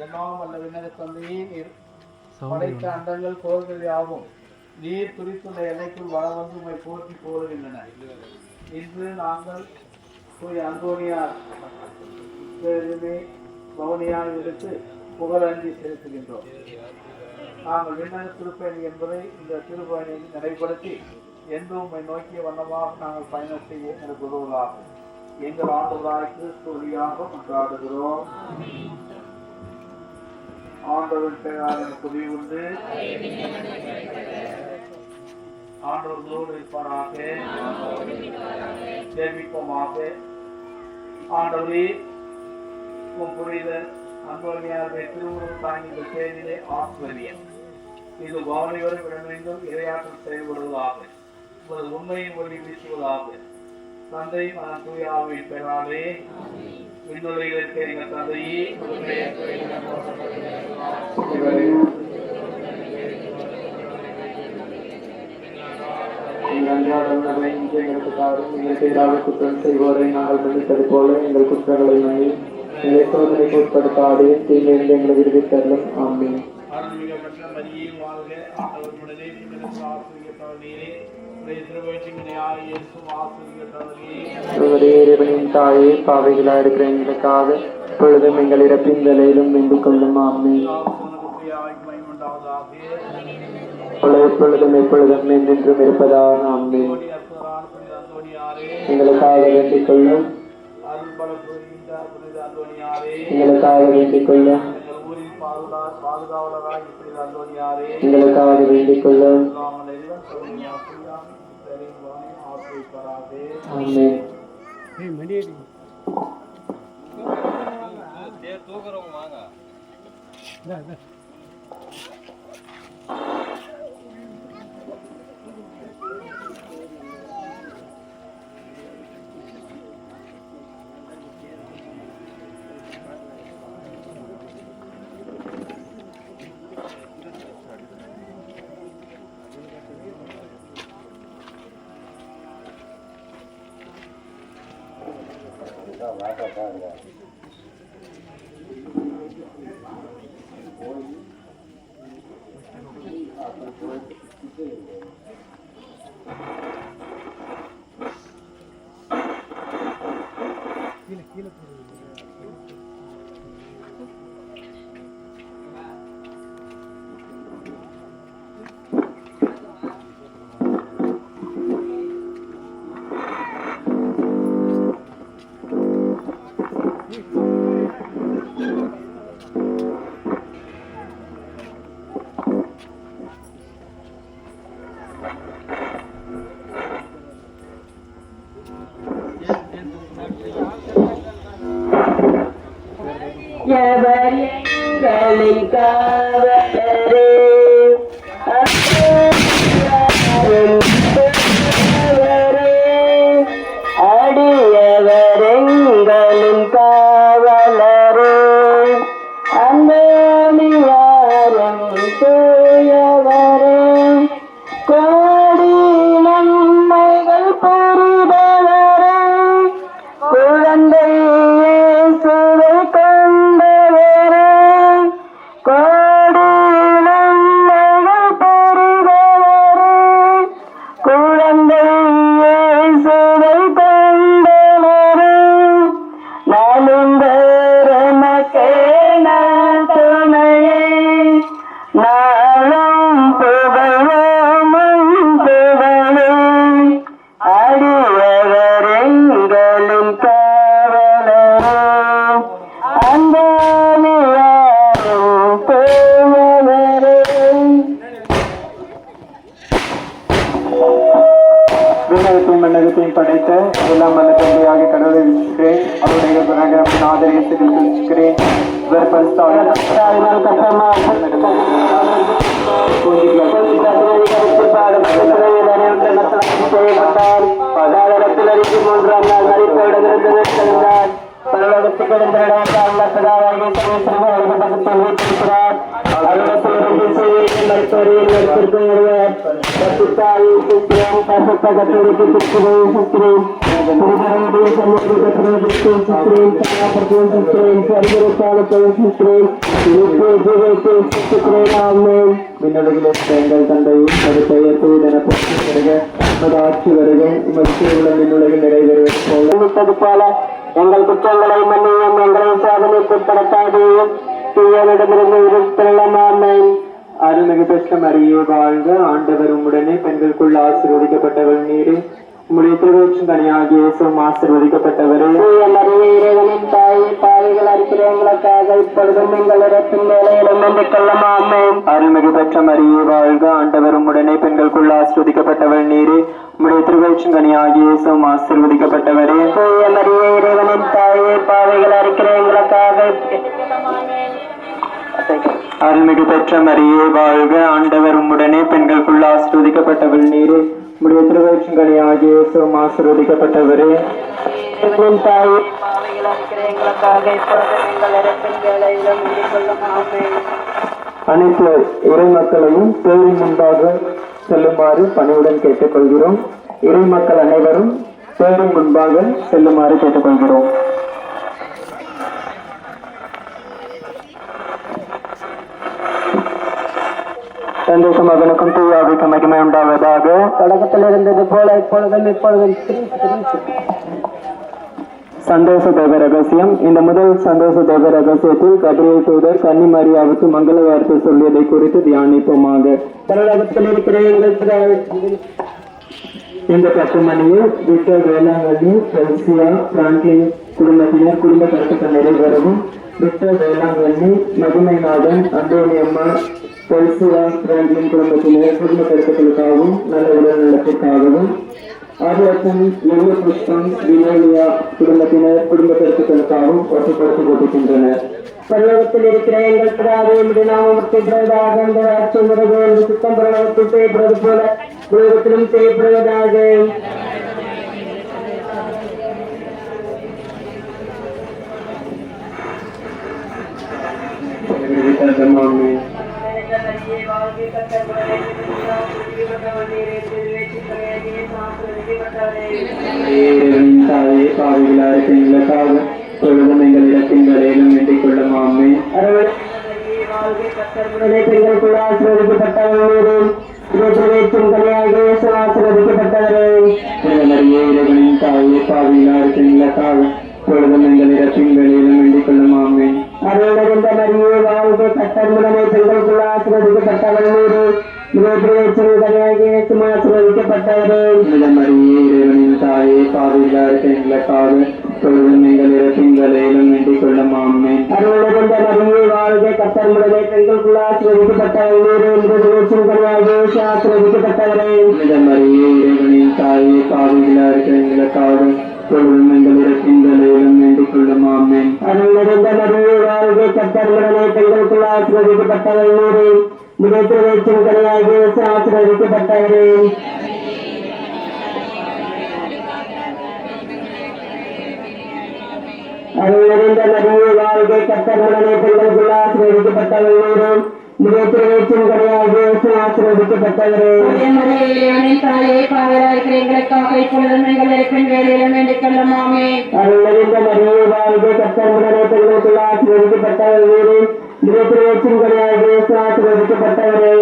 எல்லாம் வல்ல விண்ணக தந்தையே, நீர் படைத்த அண்டங்கள் கோள்கள் யாவும் நீர் குறித்துள்ள எல்லைக்குள் வளம் வந்து உண்மை போற்றி போடுகின்றன. இன்று நாங்கள் போய் அந்தோனியார் பவுனியால் எடுத்து புகழஞ்சி செலுத்துகின்றோம். நாங்கள் விண்ணக திருப்பயணி என்பதை இந்த திருப்பயணி நடைபடுத்தி என்று உண்மை நோக்கிய வண்ணமாக நாங்கள் பயணம் செய்ய எனக்கு உதவுவதாகும். எங்கள் ஆண்டவராய் கிறிஸ்து வழியாக கொண்டாடுகிறோம். ஆண்டவன் பெயரால் எனக்கு உதவி உண்டு. ஆண்டவர்களோடு இருப்பாராக. சேமிப்போமாக. ஆண்டவரே, உம் புரித அந்தோனியாருடைய திருவுருவம் தாங்கிய செய்தியிலே ஆசிரியர் இது வாவணியோடு விடமெங்கும் இரையாற்றல் செயல்படுவதாக. உமது உண்மையின் ஒளி வீசுவதாக. தந்தை மன தூய ஆவியின் பெயராலே. விண்ணுலகில் இருக்கிற எங்கள் தந்தையே, குற்றம் செய்வோரை நாங்கள் மன்னித்தது போல எங்கள் குற்றங்களை மன்னி எங்களை சோதனைக்கு உட்படுத்தாதே, தீங்கிலிருந்து எங்களை விடுவித்தருளும். ஆமென். தாயே, பாவைகளாக இருக்கிற எங்களுக்காக இப்பொழுதும் எங்கள் இறப்பின் வேலையிலும் வேண்டிக் கொள்ளும். ஆமென். எப்பொழுதும் எப்பொழுதும் என்றென்றும் இருப்பதாக. ஆமென். எங்களுக்காக வேண்டிக் கொள்ளும். எங்களுக்காக வேண்டிக் கொள்ளும். எங்களுக்காக வேண்டிக் கொள்ளும். ஆமென். எங்கள் தந்தையும் அது பெயர்த்து ஆட்சி வருக மின்னுலகில் நிறைவேறுவது போல எங்கள் குற்றங்களை மன்னியும் எங்களை சாதனைக்குட்படுத்தாதையும் தீயனிடமிருந்து இருத்தலாமே. அருள்மிகு பெற்ற மரியே வாழ்க, ஆண்டவர் உம்முடனே பெண்களுக்குள் ஆசீர்வதிக்கப்பட்டவள் நீரே, உம்முடைய திருவயிற்றின் கனியாகிய இயேசுவும் ஆசீர்வதிக்கப்பட்டவரே. மரியே இறைவனின் தாயே, பாவிகள் இருக்கிறவங்களுக்காக இப்பொழுதும் எங்கள் இடத்தின் வேலையிலும் வேண்டிக் கொள்ளலாமே. அருள்மிகு பெற்ற மரியே வாழ்க, ஆண்டவர் உம்முடனே பெண்களுக்குள் ஆசீர்வதிக்கப்பட்டவள் நீரே, உம்முடைய திருவயிற்றின் கனியாகிய இயேசுவும் ஆசீர்வதிக்கப்பட்டவரே. மரியே இறைவனின் தாயே, பாவிகள் இருக்கிறவங்களுக்காக அருள்மிகு பெற்ற மரியே வாழ்க, ஆண்டவர் உம்முடனே பெண்களுக்குள் ஆசீர்வதிக்கப்பட்டவள் நீரே, உம்முடைய திருவயிற்றின் கனியாகிய இயேசுவும் ஆசீர்வதிக்கப்பட்டவரே. அனைத்து இறை மக்களையும் தேவி முன்பாக செல்லுமாறு பணிவுடன் கேட்டுக்கொள்கிறோம். இறை மக்கள் அனைவரும் தேவி முன்பாக செல்லுமாறு கேட்டுக்கொள்கிறோம். சந்தோஷம் மகனுக்கும் தூயாவிக்கும் மகிமை உண்டாவதாக. தொடக்கத்தில் இருந்தது போல இப்பொழுதும் இப்பொழுதும். சந்தோஷ தேவ ரகசியம். இந்த முதல் சந்தோஷ தேவ ரகசியத்தில் கபிரியேல் தூதர் கன்னி மரியாவுக்கு மங்கள வார்த்தை சொல்லியதை குறித்து தியானிப்போமாக. தமிழகத்தில் இருக்கிற இந்த 10 மணியில் விக்டர் வேளாங்கண்ணி, பெல்சியா, பிரான்க்லின் குடும்பத்தினர் குடும்ப கருத்துக்கள் நிறைவேறவும், விக்டர் வேளாங்கண்ணி, மகிமைநாதன், அந்தோனியம்மா, பெல்சியா, பிரான்க்லின் குடும்பத்தினர் குடும்ப கருத்துக்களுக்காகவும் நல்ல உடல் நலத்திற்காகவும், ஆதிவாசன், எல்ல புஷ்பம், வினோலியா குடும்பத்தினர் குடும்ப கருத்துக்களுக்காகவும் ஒட்டுப்படுத்தி போட்டுகின்றனர். பல்லவத்தில் இருக்கிற எங்கள் பிதாவே, நாமத்தில் சுத்தம் பிரணவத்தில் செய்யப்படுவது போல உலகத்திலும் செய்யப்படுவதாக. பாவிகளாக பொழுதும் எங்கள் இடத்தின் வேலையிலும் வேண்டிக் கொள்ளுமாமே. பெண்களுக்குள் ஆசீர்வதிக்கப்பட்டவர்களே, இறைவனின் தாயே, பாவிகளாக பெண்களுக்காக பொழுதும் எங்கள் இடத்தின் வேலையிலும் வேண்டிக் கொள்ளுமாமே. அருளிருந்த மரியே வாழ்க, கர்த்தருடனே பெண்களுக்குள் ஆசீர்வதிக்கப்பட்டவள் நீரே, ஆசீர்வதிக்கப்பட்டவரே. மரியே இறைவனின் தாயே, பாவிகளாக பெண்களுக்காக பொழுதும் எங்கள் இடத்தின் வேலையிலும் வேண்டிக் கொள்ளுமாமே. அருளிருந்த மரியே வாழ்க, கர்த்தருடனே பெண்களுக்குள் ஆசீர்வதிக்கப்பட்டவள் நீரே, ஆசீர்வதிக்கப்பட்டவரே. மரியே இறைவனின் தாயே, பாவிகளாக பெண்களுக்காக பொழுதும் எங்கள் இடத்தின் வேலையிலும் வேண்டிக் கொள்ளுமாமே. அருளிருந்த மரியே வாழ்க, கர்த்தருடனே பெண்களுக்குள் ஆசீர்வதிக்கப்பட்டவள் நீரே, ஆசீர்வதிக்கப்பட்டவரே. அருளிருந்த மரியே வாழ்க, கர்த்தருடனே பெண்களுக்குள் ஆசீர்வதிக்கப்பட்டவள் நீரே, ஆசீர்வதிக்கப்பட்டவரே. எங்களுக்காக இப்பொழுதும் எங்கள் இறப்பின் வேலையிலும் வேண்டிக் கொள்ளுமாமே. அருளிருந்த மரியே வாழ்க, கர்த்தருடனே பெண்களுக்குள் ஆசீர்வதிக்கப்பட்டவள் நீரே, ஆசீர்வதிக்கப்பட்டவரே.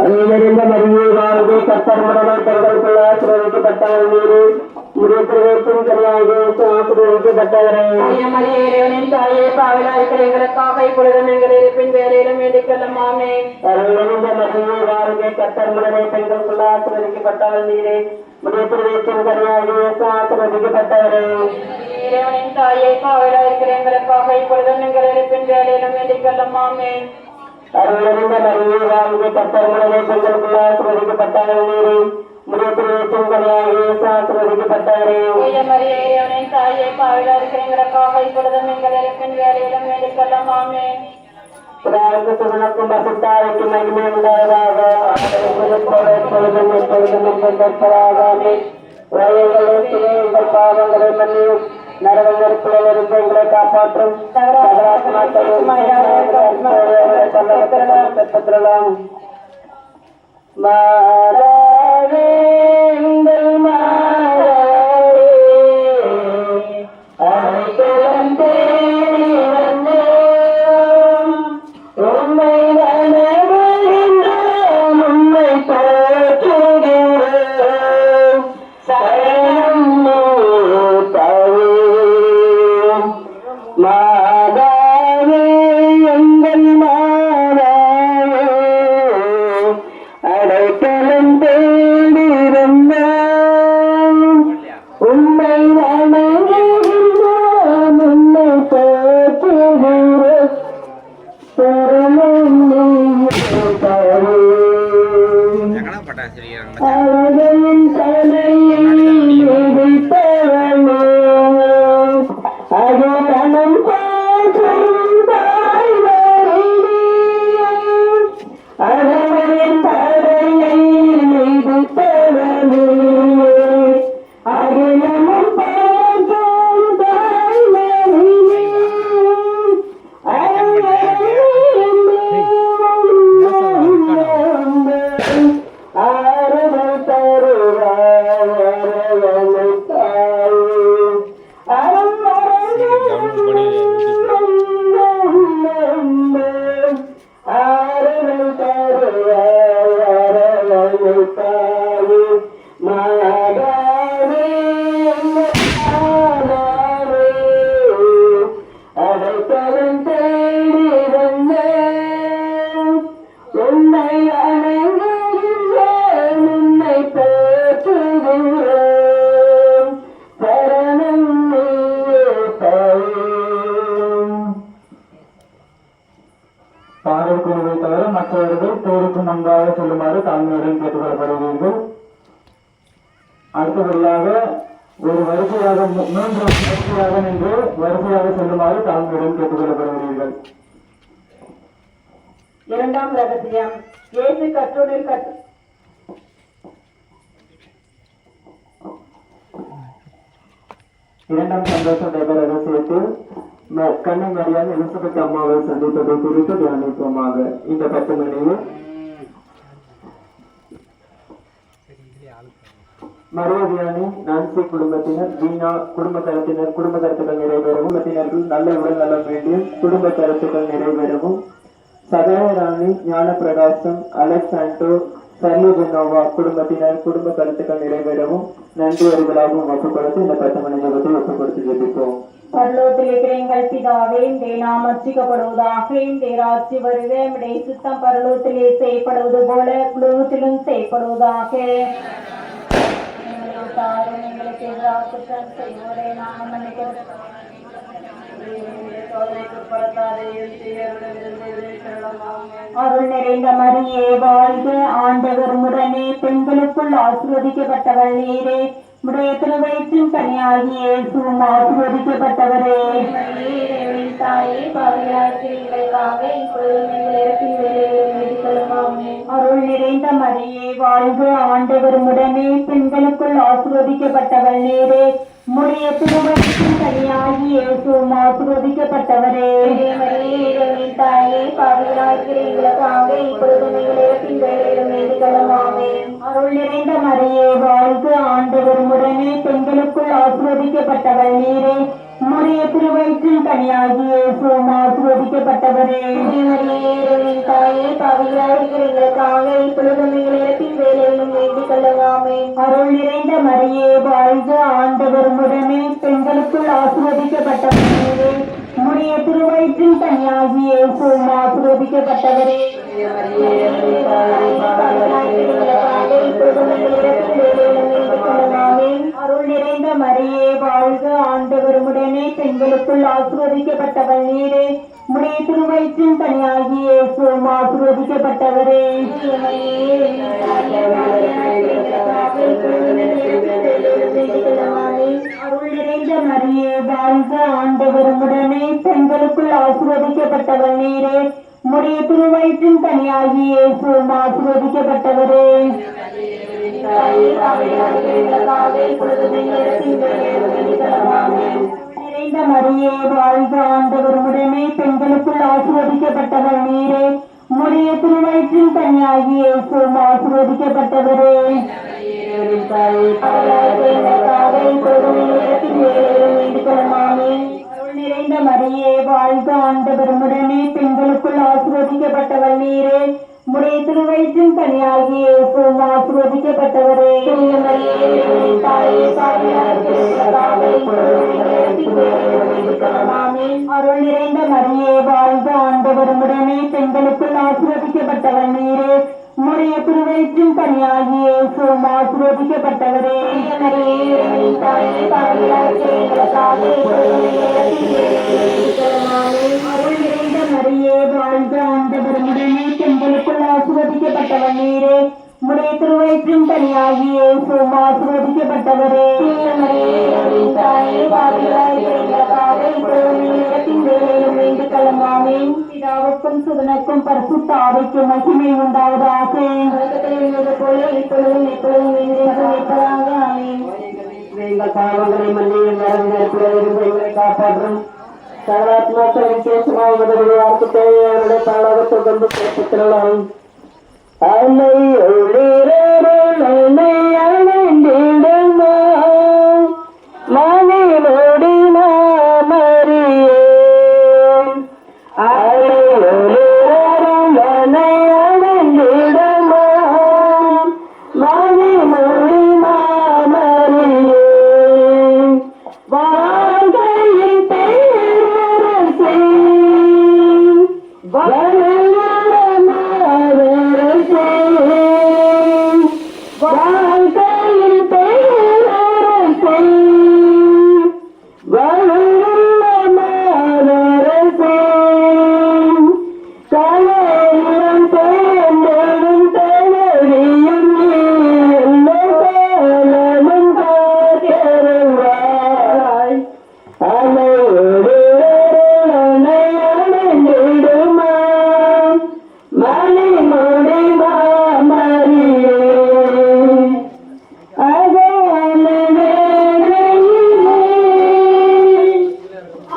அருளிருந்த மரியே வாழ்க, கர்த்தருடனே பெண்களுக்குள் ஆசீர்வதிக்கப்பட்டவள் நீரே, ஆசீர்வதிக்கப்பட்டவரே. தாயே, பாவிகளாக எங்களுக்காக இப்பொழுதும் எங்கள் இறப்பின் வேலையிலும் வேண்டிக் கொள்ளுமாமே. அருளிருந்த மரியே வாழ்க, கர்த்தருடனே பெண்களுக்குள் ஆசீர்வதிக்கப்பட்டவள் நீரே, ஆசீர்வதிக்கப்பட்டவரே. இறைவனின் தாயே, பாவிகளாக எங்களுக்காக இப்பொழுதும் எங்கள் இறப்பின் வேலையிலும் வேண்டிக் கொள்ளுமாமே. அருளிருந்த மரியே வாழ்க, கர்த்தருடனே பெண்களுக்குள் ஆசீர்வதிக்கப்பட்டவள் நீரே, ஆசீர்வதிக்கப்பட்டவரே. தாயே, பாவிகளாக எங்களுக்காக இப்பொழுதும் எங்கள் இறப்பின் வேலையிலும் வேண்டிக் கொள்ளுமாமே. சுதனுக்கும் வசித்தாய்க்கு மகிமை உண்டாவதாக எப்பொழுதும் எப்பொழுதும் என்பதாகாமே உங்கள் பாவங்களை மன்னியும் நரக நெருப்பில் இருந்து எங்களை காப்பாற்றும் பெற்றலாம் மாறாவே பாடல் குழுவை தவிர மற்றவர்கள் போருக்கு முன்பாக செல்லுமாறு தாழ்மையுடன் கேட்டுக்கொள்ளப்படுவீர்கள். அடுத்தபடியாக ஒரு வரிசையாக 3 வரிசையாக நின்று வரிசையாக செல்லுமாறு தாழ்மையுடன் கேட்டுக்கொள்ளப்படுகிறீர்கள். இரண்டாம் ரகசியம் இயேசு கற்றோரில் இரண்டாம் சந்தோஷ தேவ ரகசியத்தில் கண்ணை மரியாதை எலிசபெத் அம்மாவை சந்தித்ததை குறித்து தியானிப்போமாக. இந்த 10 மணியில் மரியாதையானி நான்சி குடும்பத்தினர், வீணா குடும்ப கருத்தினர் குடும்ப கருத்துக்கள் நிறைவேறவும், குடும்பத்தினர்கள் நல்ல உடல் நலம் வேண்டியும் குடும்ப கருத்துக்கள் நிறைவேறவும், சதயராணி ஞான பிரகாசம், அலெக்சாண்டோ, சர்லுஜனோவா குடும்பத்தினர் குடும்ப கருத்துக்கள் நிறைவேறவும் நன்றி அறிதலாகவும் ஒப்புக்கொடுத்து இந்த 10 மணி நேரத்தை ஒப்புக்கொடுத்து ஜெபிப்போம். பரலோகத்தில் இருக்கிற எங்கள் பிதாவே, உம்முடைய நாமம் அர்ச்சிக்கப்படுவதாக, உம்முடைய ராஜ்யம் வருக, உம்முடைய சித்தம் பரலோகத்திலே செய்யப்படுவது போல உலகத்திலும் செய்யப்படுவதாக. எங்களுக்கு எதிராக குற்றம் செய்வோரை நாங்கள் மன்னிக்கிறோம். அருள் நிறைந்த மரியே வாழ்க, ஆண்டவர் உடனே, பெண்களுக்குள் ஆசீர்வதிக்கப்பட்டவள் நீரே, உடைய திருவயிற்றின் கனியாகிய இயேசுவும் ஆசீர்வதிக்கப்பட்டவரே. தாயே, பாவிகளாக இப்பொழுதும் எங்கள் இறப்பின் வேளையிலும் வேண்டிக் அருள் நிறைந்த மரியே வாழ்க, ஆண்டவர் உடனே, பெண்களுக்குள் ஆசீர்வதிக்கப்பட்டவள் நீரே, உடைய திருவயிற்றின் கனியாகிய இயேசுவும் ஆசீர்வதிக்கப்பட்டவரே. தாயே, பாவிகளாக எங்களுக்காக இப்பொழுதும் எங்கள் இறப்பின் வேளையிலும் வேண்டிக் அருள் நிறைந்த மரியே வாழ்க, ஆண்டவர் உடனே, பெண்களுக்குள் ஆசீர்வதிக்கப்பட்டவள் நீரே, உம்முடைய திருவயிற்றின் கனியாகிய இயேசுவும் ஆசீர்வதிக்கப்பட்டவரே. தாயே, பாவிகளாக எங்களுக்காக இப்பொழுதும் எங்கள் இறப்பின் வேளையிலும் வேண்டிக் அருள் நிறைந்த மரியே வாழ்க, ஆண்டவர் உடனே, பெண்களுக்குள் ஆசீர்வதிக்கப்பட்டவள் நீரே, உம்முடைய திருவயிற்றின் கனியாகிய இயேசுவும் ஆசீர்வதிக்கப்பட்டவரே. அருள் நிறைந்த மரியே வாழ்க, ஆண்டவர் உடனே, பெண்களுக்குள் ஆசீர்வதிக்கப்பட்டவள் நீரே, உம்முடைய திருவயிற்றின் கனியாகிய இயேசுவும் ஆசீர்வதிக்கப்பட்டவரே. அருள் நிறைந்த மரியே வாழ்க, ஆண்டவர் உடனே, பெண்களுக்குள் ஆசீர்வதிக்கப்பட்டவள் நீரே, உம்முடைய திருவயிற்றின் கனியாகிய இயேசுவும் ஆசீர்வதிக்கப்பட்டவரே. நிறைந்த மரியே வாழ்க, ஆண்டவர் உடனே பெண்களுக்குள் ஆசீர்வதிக்கப்பட்டவர் நீரே. உம்முடைய திருவயிற்றின் கனியாகிய இயேசுவும் ஆசீர்வதிக்கப்பட்டவரே. நிறைந்த மரியே வாழ்க, ஆண்டவர் உடனே பெண்களுக்குள் ஆசீர்வதிக்கப்பட்டவர் நீரே. உம்முடைய திருவயிற்றின் கனியாகிய இயேசுவும் ஆசீர்வதிக்கப்பட்டவரே. அருள் நிறைந்த மரியே வாழ்க, ஆண்டவர் உடனே பெண்களுக்குள் ஆசீர்வதிக்கப்பட்டவர் நீரே. உம்முடைய திருவயிற்றின் கனியாகிய இயேசுவும் ஆசீர்வதிக்கப்பட்டவரே. அருள் நிறைந்த மரியே வாழ்க, ஆண்டவர் உடனே பெண்களுக்குள் ஆசீர்வதிக்கப்பட்டவர் நீரே. உம்முடைய திருவயிற்றின் கனியாகிய இயேசுவும் ஆசீர்வதிக்கப்பட்டவரே. பிதாவுக்கும் சுதனுக்கும் பரிசுத்த ஆவிக்கும் மகிமை உண்டாவதாக. எங்கள் பாவங்களை மன்னியும் எங்களை காப்பாற்றும் சகலாத்மாக்கள் விசேஷமாக உதவியாருக்கு தேவையானுடைய பாலகத்தை கொண்டு பிறப்பித்திரலாம். அலை ஒளிரருளை அணைந்திடுமா மணிலோடி நாமறியேன். அலை ஒளிரருளை அணைந்திடுமா மணிலோடி நாமறியேன். வாழ்கையின் பேரரசே வாழ்க்கையில் பேரரசே வளருள்ள மாதரசே கலையிலும் தேர்ந்தெடும் தனடியும் நீலமும் காத்தருவாய். அலையோடு அணைந்திடுமா மணி முடிவா மரியே.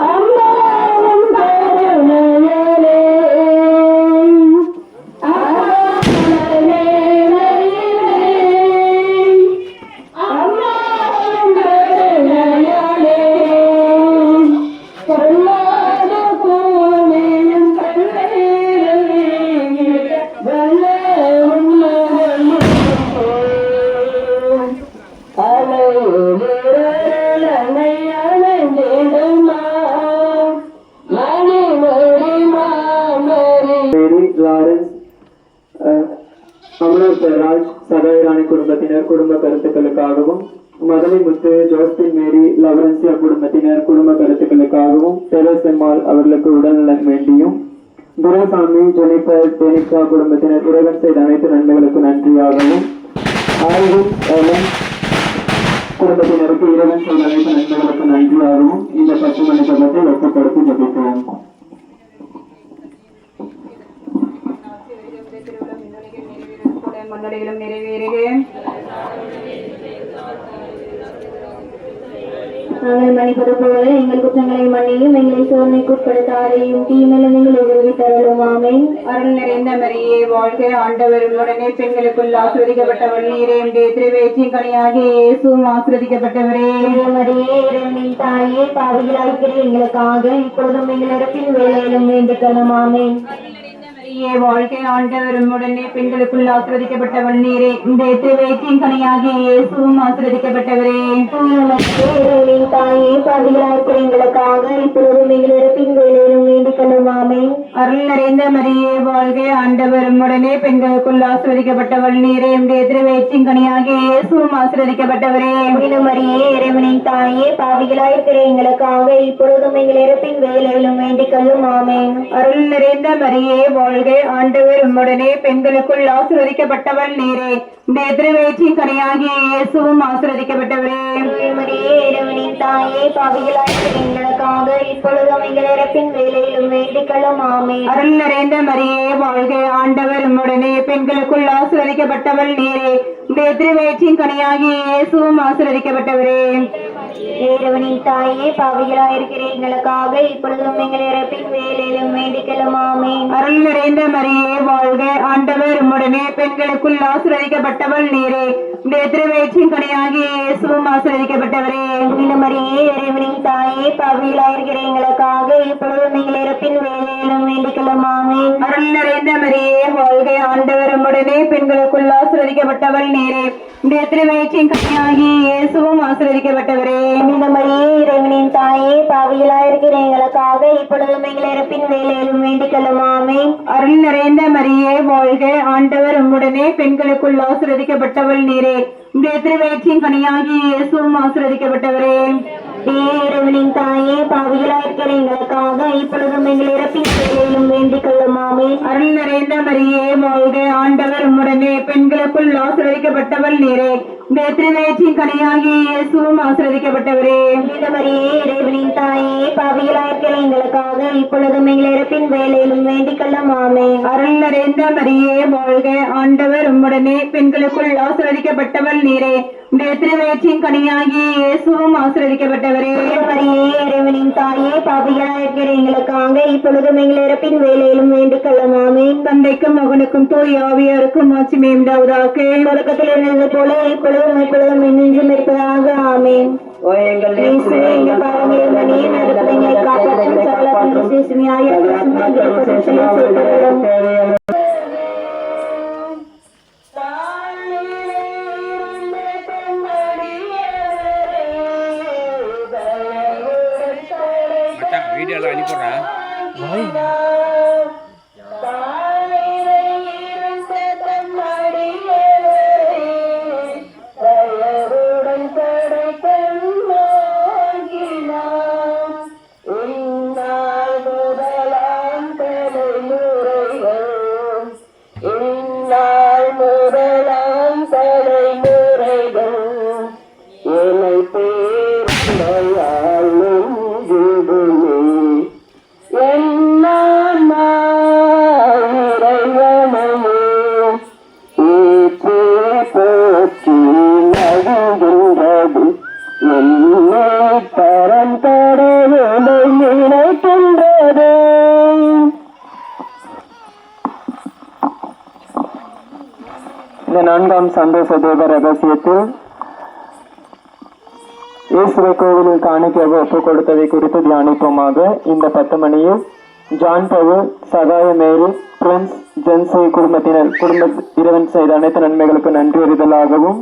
அம்மாவும் கருணையலே அம்மாவும் கருணையலே சொல்லாத பூமியும் ராஜ் சகாயராணி குடும்பத்தினர் குடும்ப கருத்துக்களுக்காகவும், மதனி முத்து ஜோஸ்பின் மேரி லவரன்சியா குடும்பத்தினர் குடும்ப கருத்துக்களுக்காகவும், தெரசெம்மாள் அவர்களுக்கு உடல்நலன் வேண்டியும், துரைசாமி ஜெனிபர் டெனிகா குடும்பத்தினர் இறைவன் செய்த அனைத்து நன்மைகளுக்கு நன்றியாகவும், ஆல்வின் எலன் குடும்பத்தினருக்கு இறைவன் செய்த அனைத்து நன்மைகளுக்கு நன்றியாகவும் இந்த 10 மணி ஜபத்தை ஒப்புப்படுத்தி ஜபிப்போம். மன்னடைகளும் நிறைவேறுக. நாங்கள் மன்னிப்பது போல எங்கள் குற்றங்களை மன்னியும், எங்களை சோதனைக்குட்படுத்தாதையும் தீமையில எங்களை விடுவித்தருளும். ஆமென். அருள் நிறைந்த மரியே வாழ்க, ஆண்டவர் உடனே பெண்களுக்குள் ஆசீர்வதிக்கப்பட்டவள் நீரே. திருவேற்றின் கனியாகிய இயேசுவும் ஆசீர்வதிக்கப்பட்டவரே. மரியே இறைவனின் தாயே, பாவிகளாயிருக்கிற எங்களுக்காக இப்பொழுதும் எங்கள் இறப்பின் வேளையிலும் வேண்டிக்கணும். ஆமென். வாழ்க்கை ஆண்டவர் உடனே பெண்களுக்குள் ஆசீர்வதிக்கப்பட்டவள் நீரே. இந்த திருவயிற்றின் கனியாகிய இயேசுவும் ஆசீர்வதிக்கப்பட்டவரே. தாயே, பாவிகளாயிருக்கிற எங்களுக்காக இப்பொழுதும் எங்கள் இறப்பின் வேளையிலும் வேண்டிக்கணும். ஆமென். அருள் நிறைந்த மரியே வாழ்க, ஆண்டவர் உடனே பெண்களுக்குள் ஆசீர்வதிக்கப்பட்டவள் நீரே. இந்த திருவயிற்றின் கனியாகிய இயேசுவும் ஆசீர்வதிக்கப்பட்டவரே. மரியே இறைவனின் தாயே, பாவிகளாயிருக்கிற எங்களுக்காக இப்பொழுதும் எங்கள் இறப்பின் வேளையிலும் வேண்டிக்கொள்ளும். ஆமென். அருள் நிறைந்த மரியே வாழ்க, ஆண்டவர் உம்முடனே பெண்களுக்குள் ஆசீர்வதிக்கப்பட்டவள் நீரே. இந்த திருவயிற்றின் கனியாகிய இயேசுவும் ஆசீர்வதிக்கப்பட்டவரே. மரியே இறைவனின் தாயே, பாவிகளாயிருக்கிற எங்களுக்காக இப்பொழுதும் எங்கள் இறப்பின் வேலையிலும் வேண்டிக்கொள்ளும் ஆமென். அருள் நிறைந்த மரியே வாழ்க, ஆண்டவர் உம்முடனே, பெண்களுக்குள் ஆசீர்வதிக்கப்பட்டவள் நீரே, உம்முடைய திருவயிற்றின் கனியாகிய இயேசுவும் ஆசீர்வதிக்கப்பட்டவரே. இறைவனின் தாயே, பாவிகளாயிருக்கிற எங்களுக்காக இப்பொழுதும் எங்கள் இறப்பின் வேலையிலும் வேண்டிக்கொள்ளும் ஆமென். அருள் நிறைந்த மரியே வாழ்க, ஆண்டவர் உம்முடனே, பெண்களுக்குள் ஆசீர்வதிக்கப்பட்டவள் நீரே, உம்முடைய திருவயிற்றின் கனியாகிய இயேசுவும் ஆசீர்வதிக்கப்பட்டவரே. மரியே, இறைவனின் தாயே, பாவிகளாயிருக்கிற எங்களுக்காக இப்பொழுதும் எங்கள் இறப்பின் வேலையிலும் வேண்டிக்கொள்ளும் ஆமென். அருள் நிறைந்த மரியே வாழ்க, ஆண்டவர் உம்முடனே, பெண்களுக்குள் ஆசீர்வதிக்கப்பட்டவள் நீரே, உம்முடைய திருவயிற்றின் கனியாகிய இயேசுவும் ஆசீர்வதிக்கப்பட்டவரே. மரியே, இறைவனின் தாயே, பாவிகளாயிருக்கிற எங்களுக்காக இப்பொழுதும் எங்கள் இறப்பின் வேலையிலும் வேண்டிக்கொள்ளும் ஆமென். அருள் நிறைந்த மரியே வாழ்க, ஆண்டவர் உம்முடனே, பெண்களுக்குள் ஆசீர்வதிக்கப்பட்டவள் நீரே, உம்முடைய திருவயிற்றின் கனியாகிய இயேசுவும் ஆசீர்வதிக்கப்பட்டவரே. இறைவனின் தாயே, பாவிகளாயிருக்கிற எங்களுக்காக இப்பொழுதும் எங்கள் இறப்பின் வேலையிலும் வேண்டிக்கொள்ளும் ஆமென். அருள் நிறைந்த மரியே வாழ்க, ஆண்டவர் உம்முடனே, பெண்களுக்குள் ஆசீர்வதிக்கப்பட்டவள் நீரே, உம்முடைய திருவயிற்றின் கனியாகிய இயேசுவும் ஆசீர்வதிக்கப்பட்டவரே. மரியே, இறைவனின் தாயே, பாவிகளாயிருக்கிற எங்களுக்காக இப்பொழுதும் எங்கள் இறப்பின் வேலையிலும் வேண்டிக்கொள்ளும் ஆமென். அருள் நிறைந்த மரியே வாழ்க, ஆண்டவர் உம்முடனே, பெண்களுக்குள் ஆசீர்வதிக்கப்பட்டவள் நீரே, உம்முடைய திருவயிற்றின் கனியாகிய இயேசுவும் ஆசீர்வதிக்கப்பட்டவரே. மரியே, இறைவனின் தாயே, பாவிகளாயிருக்கிற எங்களுக்காக இப்பொழுதும் எங்கள் இறப்பின் வேலையிலும் வேண்டிக்கொள்ளும் ஆமென். தந்தைக்கும் மகனுக்கும் தூய் ஆவியாருக்கும் ஆட்சிமை உண்டாவதாக. தொடக்கத்தில் இருந்தது போல இப்பொழுதும் எப்பொழுதும் என்றென்றும் இருப்பதாக ஆமென். இயேசுவே, எங்கள் பாவங்களை மன்னியும், நரகங்களை காப்பாற்றும், சகல விசேஷமாய் சேர்த்தருளும். வீடியோல அனுப்பிடுறேன். இந்த நான்காம் சந்தோஷ தேவ ரகசியத்தில் இயேசுவை கோவிலில் காணிக்கையாக ஒப்புக் கொடுத்ததை குறித்து தியானிப்போமாக. இந்த 10 மணியில் ஜான் பவுல், சகாய மேரி, பிரின்ஸ் ஜென்சி குடும்பத்தினர் இறைவன் செய்த அனைத்து நன்மைகளுக்கு நன்றி அறிதலாகவும்,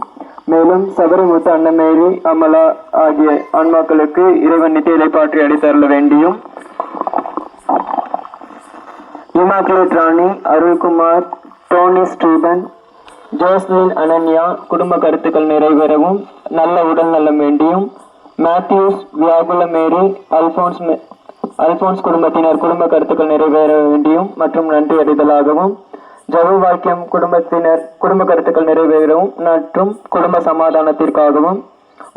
மேலும் சபரிமுத்து, அன்னமேரி, அமலா ஆகிய ஆன்மாக்களுக்கு இறைவன் நித்திய இலைப்பாற்றி அளித்தருள வேண்டியும், இமாக்குலேட் ராணி, அருள்குமார், டோனி ஸ்டீபன், ஜோஸ்லின், அனன்யா குடும்ப கருத்துக்கள் நிறைவேறவும் நல்ல உடல் நலம் வேண்டியும், மேத்யூஸ், வியாகுல மேரி, அல்போன்ஸ் குடும்பத்தினர் குடும்ப கருத்துக்கள் நிறைவேற வேண்டியும் மற்றும் நன்றி அறிதலாகவும், ஜவு வாக்கியம் குடும்பத்தினர் குடும்ப கருத்துக்கள் நிறைவேறவும் மற்றும் குடும்ப சமாதானத்திற்காகவும்,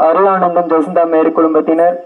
அருளானந்தம், ஜெசிந்தா மேரி குடும்பத்தினர்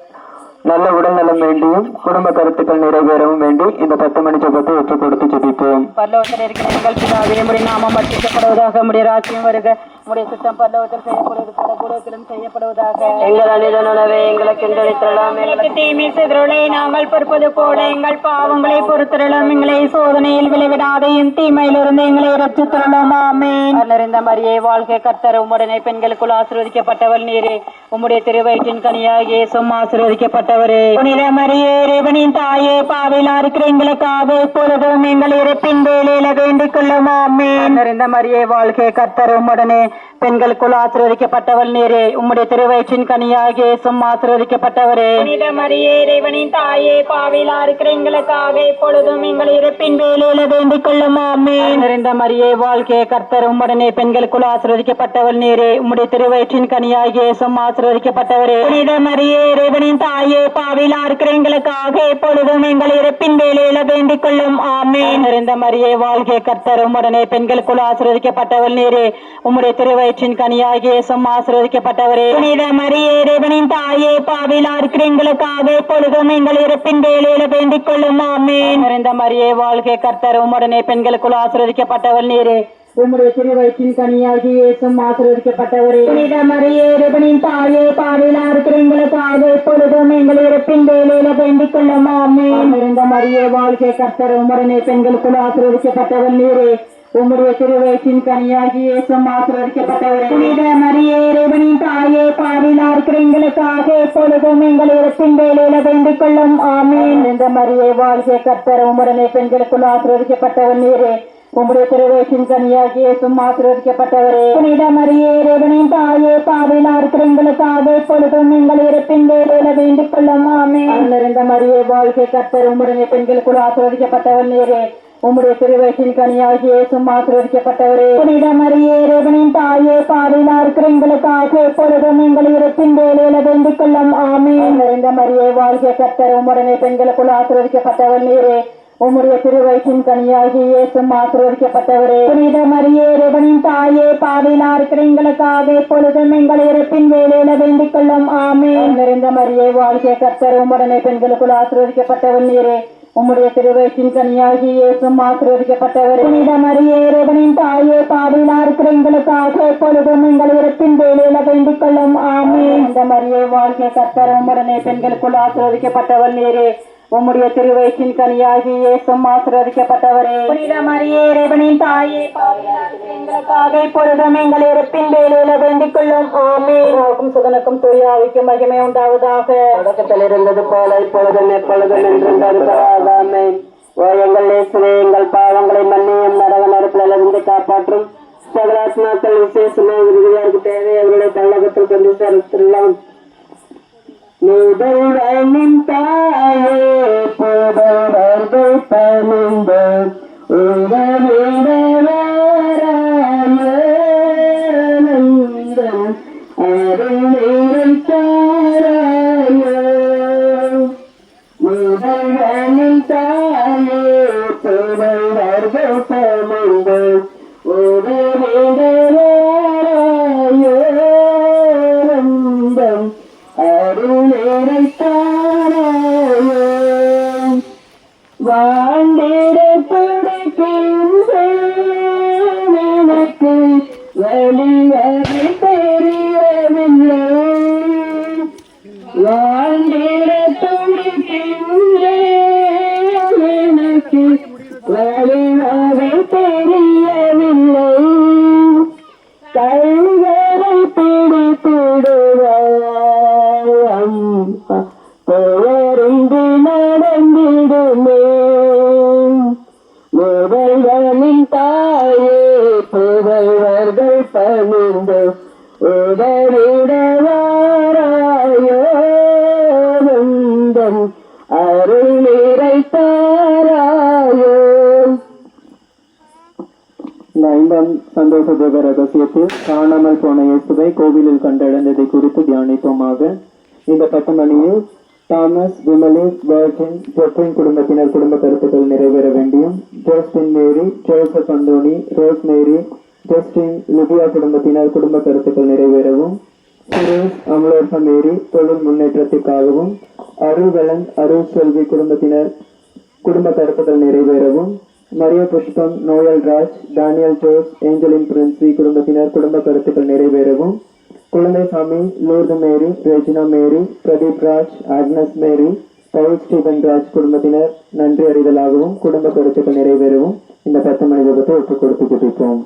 நல்ல உடல் நலம் வேண்டியும் குடும்ப கருத்துக்கள் நிறைவேறவும் வேண்டி இந்த 10 மணி ஜெபத்தை ஒப்புக் கொடுத்து ஜெபிப்போம். பரலோகத்தில் இருக்கிற எங்கள் பிதாவே, உம்முடைய நாமம் மகிமைப்படுவதாக, உம்முடைய ராஜ்யம் வருக, உம்முடைய சித்தம் பரலோகத்தில் செய்யப்படுவது போல பூலோகத்திலும் செய்யப்படுவதாக. எங்கள் அனுதின உணவை எங்களுக்கு இன்று அளித்தருளும். எங்களுக்கு தீமை செய்தவர்களை நாங்கள் பொறுப்பது போல எங்கள் பாவங்களை பொறுத்தருளும். எங்களை சோதனையில் விளைவிடாதையும் தீமையிலிருந்து எங்களை ரட்சித்தருளும். ஆமென். நிறைந்த மரியே வாழ்க, கர்த்தர் உம்முடனே, பெண்களுக்குள் ஆசீர்வதிக்கப்பட்டவள் நீரே, உம்முடைய திருவயிற்றின் கனியாகிய இயேசுவும் ஆசீர்வதிக்கப்பட்டவரே. புனித மரியே, இறைவனின் தாயே, பாவிலா இருக்கிற எங்களுக்காக இப்பொழுதும் எங்கள் இறப்பின் வேளையில வேண்டிக் கொள்ளும். ஆமென். நிறைந்த மரியே வாழ்க, கர்த்தர் உம்முடனே, பெண்களுக்குள் ஆசீர்வதிக்கப்பட்டவள் நீரே, உம்முடைய திருவயிற்றின் கனியாகிய இயேசுவும் ஆசீர்வதிக்கப்பட்டவரே. புனித மரியே, இறைவனின் தாயே, பாவிலா இருக்கிற எங்களுக்காக இப்பொழுதும் எங்கள் இறப்பின் வேளையில வேண்டிக் கொள்ளும். ஆமென். நிறைந்த மரியே வாழ்க, கர்த்தர் உம்முடனே, பெண்களுக்குள் ஆசீர்வதிக்கப்பட்டவள் நீரே, உம்முடைய திருவயிற்றின் கனியாகிய இயேசுவும் ஆசீர்வதிக்கப்பட்டவரே. புனித மரியே, இறைவனின் தாயே, பாவிலா இருக்கிற எங்களுக்காக இப்பொழுதும் எங்கள் இறப்பின் வேளையில வேண்டிக் கொள்ளும். ஆமென். நிறைந்த மரியே வாழ்க, கர்த்தர் உம்முடனே, பெண்களுக்குள் ஆசீர்வதிக்கப்பட்டவள் நீரே, உம்முடைய திருவயிற்றின் கனியாகிய இயேசுவும் ஆசீர்வதிக்கப்பட்டவரே. புனித மரியே இறைவனின் தாயே, பாவிலா இருக்கிற எங்களுக்காக இப்பொழுதும் எங்கள் இறப்பின் வேளையில வேண்டிக் கொள்ளும். ஆமென். நிறைந்த மரியே வாழ்க, கர்த்தர் உம்முடனே பெண்களுக்குள் ஆசீர்வதிக்கப்பட்டவள் நீரே. உம்முடைய திருவயிற்றின் கனியாகிய இயேசுவும் ஆசீர்வதிக்கப்பட்டவரே. புனித மரியே இறைவனின் தாயே, பாவிலா இருக்கிற எங்களுக்காக இப்பொழுதும் எங்கள் இறப்பின் வேளையில வேண்டிக் கொள்ளும். ஆமென். நிறைந்த மரியே வாழ்க, கர்த்தர் உம்முடனே பெண்களுக்குள் ஆசீர்வதிக்கப்பட்டவள் நீரே. உம்முடைய திருவயிற்றின் கனியாகிய இயேசுவும் ஆசீர்வதிக்கப்பட்டவரே. புனித மரியே இறைவனின் தாயே, பாவிலா இருக்கிற எங்களுக்காக எப்பொழுதும் எங்கள் இறப்பின் வேளையில வேண்டிக் கொள்ளும். ஆமென். இந்த மரியே வாழ்க, கர்த்தர் உம்முடனே பெண்களுக்குள் ஆசீர்வதிக்கப்பட்டவள் நீரே. உம்முடைய திருவயிற்றின் கனியாகிய இயேசுவும் ஆசீர்வதிக்கப்பட்டவரே. புனித மரியே இறைவனின் தாயே, பாவிலா இருக்கிற எங்களுக்காக எப்பொழுதும் எங்கள் இறப்பின் வேளையில வேண்டிக் கொள்ளும். ஆமென். நிறைந்த மரியே வாழ்க, கர்த்தர் உம்முடனே பெண்களுக்குள் ஆசீர்வதிக்கப்பட்டவள் நீரே. உம்முடைய திருவயிற்றின் கனியாகிய இயேசுவும் ஆசீர்வதிக்கப்பட்டவரே. புனித மரியே இறைவனின் தாயே, பாவிலா இருக்கிற எங்களுக்காக எப்பொழுதும் எங்கள் இறப்பின் வேளையில வேண்டிக் கொள்ளும். ஆமென். நிறைந்த மரியே வாழ்க, கர்த்தர் உம்முடனே பெண்களுக்குள் ஆசீர்வதிக்கப்பட்டவள் நீரே. உம்முடைய திருவயிற்றின் கனியாகிய இயேசுவும் ஆசீர்வதிக்கப்பட்டவரே. புனித மரியே இறைவனின் தாயே, பாவிலா இருக்கிற எங்களுக்காக எப்பொழுதும் எங்கள் இறப்பின் வேளையில வேண்டிக் கொள்ளும். ஆமென். நிறைந்த மரியே வாழ்க, கர்த்தர் உம்முடனே பெண்களுக்குள் ஆசீர்வதிக்கப்பட்டவள் நீரே. உம்முடைய திருவயிற்றின் கனியாகிய இயேசுவும் ஆசீர்வதிக்கப்பட்டவரே. புனித மரியே இறைவனின் தாயே, பாவிலா இருக்கிற எங்களுக்காக எப்பொழுதும் எங்கள் இறப்பின் வேளையில வேண்டிக் கொள்ளும். ஆமென். இந்த மரியே வாழ்க, கர்த்தர் உம்முடனே பெண்களுக்குள் ஆசீர்வதிக்கப்பட்டவள் நீரே. உம்முடைய திருவயிற்றின் கனியாகிய இயேசுவும் ஆசீர்வதிக்கப்பட்டவரே. புனித மரியே இறைவனின் தாயே, பாவிலா இருக்கிற எங்களுக்காக இப்பொழுதும் எங்கள் இறப்பின் வேளையில வேண்டிக் கொள்ளும். ஆமென். சுதனுக்கும் தூய ஆவிக்கும் மகிமை உண்டாவதாக. தொடக்கத்தில் இருந்தது போல இப்பொழுதும் எப்பொழுதும் என்றும் ஆமென். ஓ எங்கள் இயேசுவே, எங்கள் பாவங்களை மன்னியும், நரக நெருப்பிலிருந்து காப்பாற்றும். சகலாத்மாக்கள் விசேஷமாக விருதுகளுக்கு தேவை அவர்களை தமிழகத்தில் கொண்டு செலுத்தலாம். முதல்வனின் தாயே, புதல்வர்கள் பணிந்த உறவினரானந்தம் அருளின் தாராயோ. முதல்வனின் தாயே, புதல்வர்கள் பணிந்த உறவினராயோ. நந்தம் அருளேரை தாராயோ. வாழ்ந்திட பிடிக்கின்றேன், எனக்கு வழிவகை தெரியவில்லை. வாழ்ந்திட பிடிக்கின்றேன், எனக்கு வழிவகை தெரியவில்லை. கைகளை பிடித்திடுவாம், பெயரின்றி நடந்திடுமே. முதல்வனின் தாயே, புதல்வர்கள் பணிந்து உதவிடவாராயோ. நந்தம் அருளிரை தாராயோ. இந்த ஐந்தாம் சந்தோஷ தேவ ரகசியத்தில் காணாமல் போன இயேசுவை கோவிலில் கண்டடைந்ததை குறித்து தியானித்தோமாக. இந்த 10 மணியில் தாமஸ், விமலேஷ், வர்ஜின், ஜொப்ரின் குடும்பத்தினர் குடும்ப கருத்துக்கள் நிறைவேற வேண்டியும், ஜோஸ்டின் மேரி, ஜோசப் அந்தோனி, ரோஸ் மேரி, ஜஸ்டின், லிபியா குடும்பத்தினர் குடும்ப கருத்துக்கள் நிறைவேறவும், சுரேஷ், அமலோர்ஃப மேரி தொழில் முன்னேற்றத்திற்காகவும், அருள்வலன், அருள் செல்வி குடும்பத்தினர் குடும்ப கருத்துக்கள் நிறைவேறவும், Mariya Pushpam, Noel Raj, Daniel Jose, Angeline Princy குடும்பத்தினர் குடும்ப கருத்துக்கள் நிறைவேறவும், Kuzhandaisamy, Lourdu Mary, Regina Mary, Pradeep Raj, Agnes Mary, Paul Stephen Raj குடும்பத்தினர் நன்றி அறிதலாகவும் குடும்ப கருத்துக்கள் நிறைவேறவும் இந்த 10 மணி விபத்தை ஒப்புக் கொடுத்து ஜெபிப்போம்.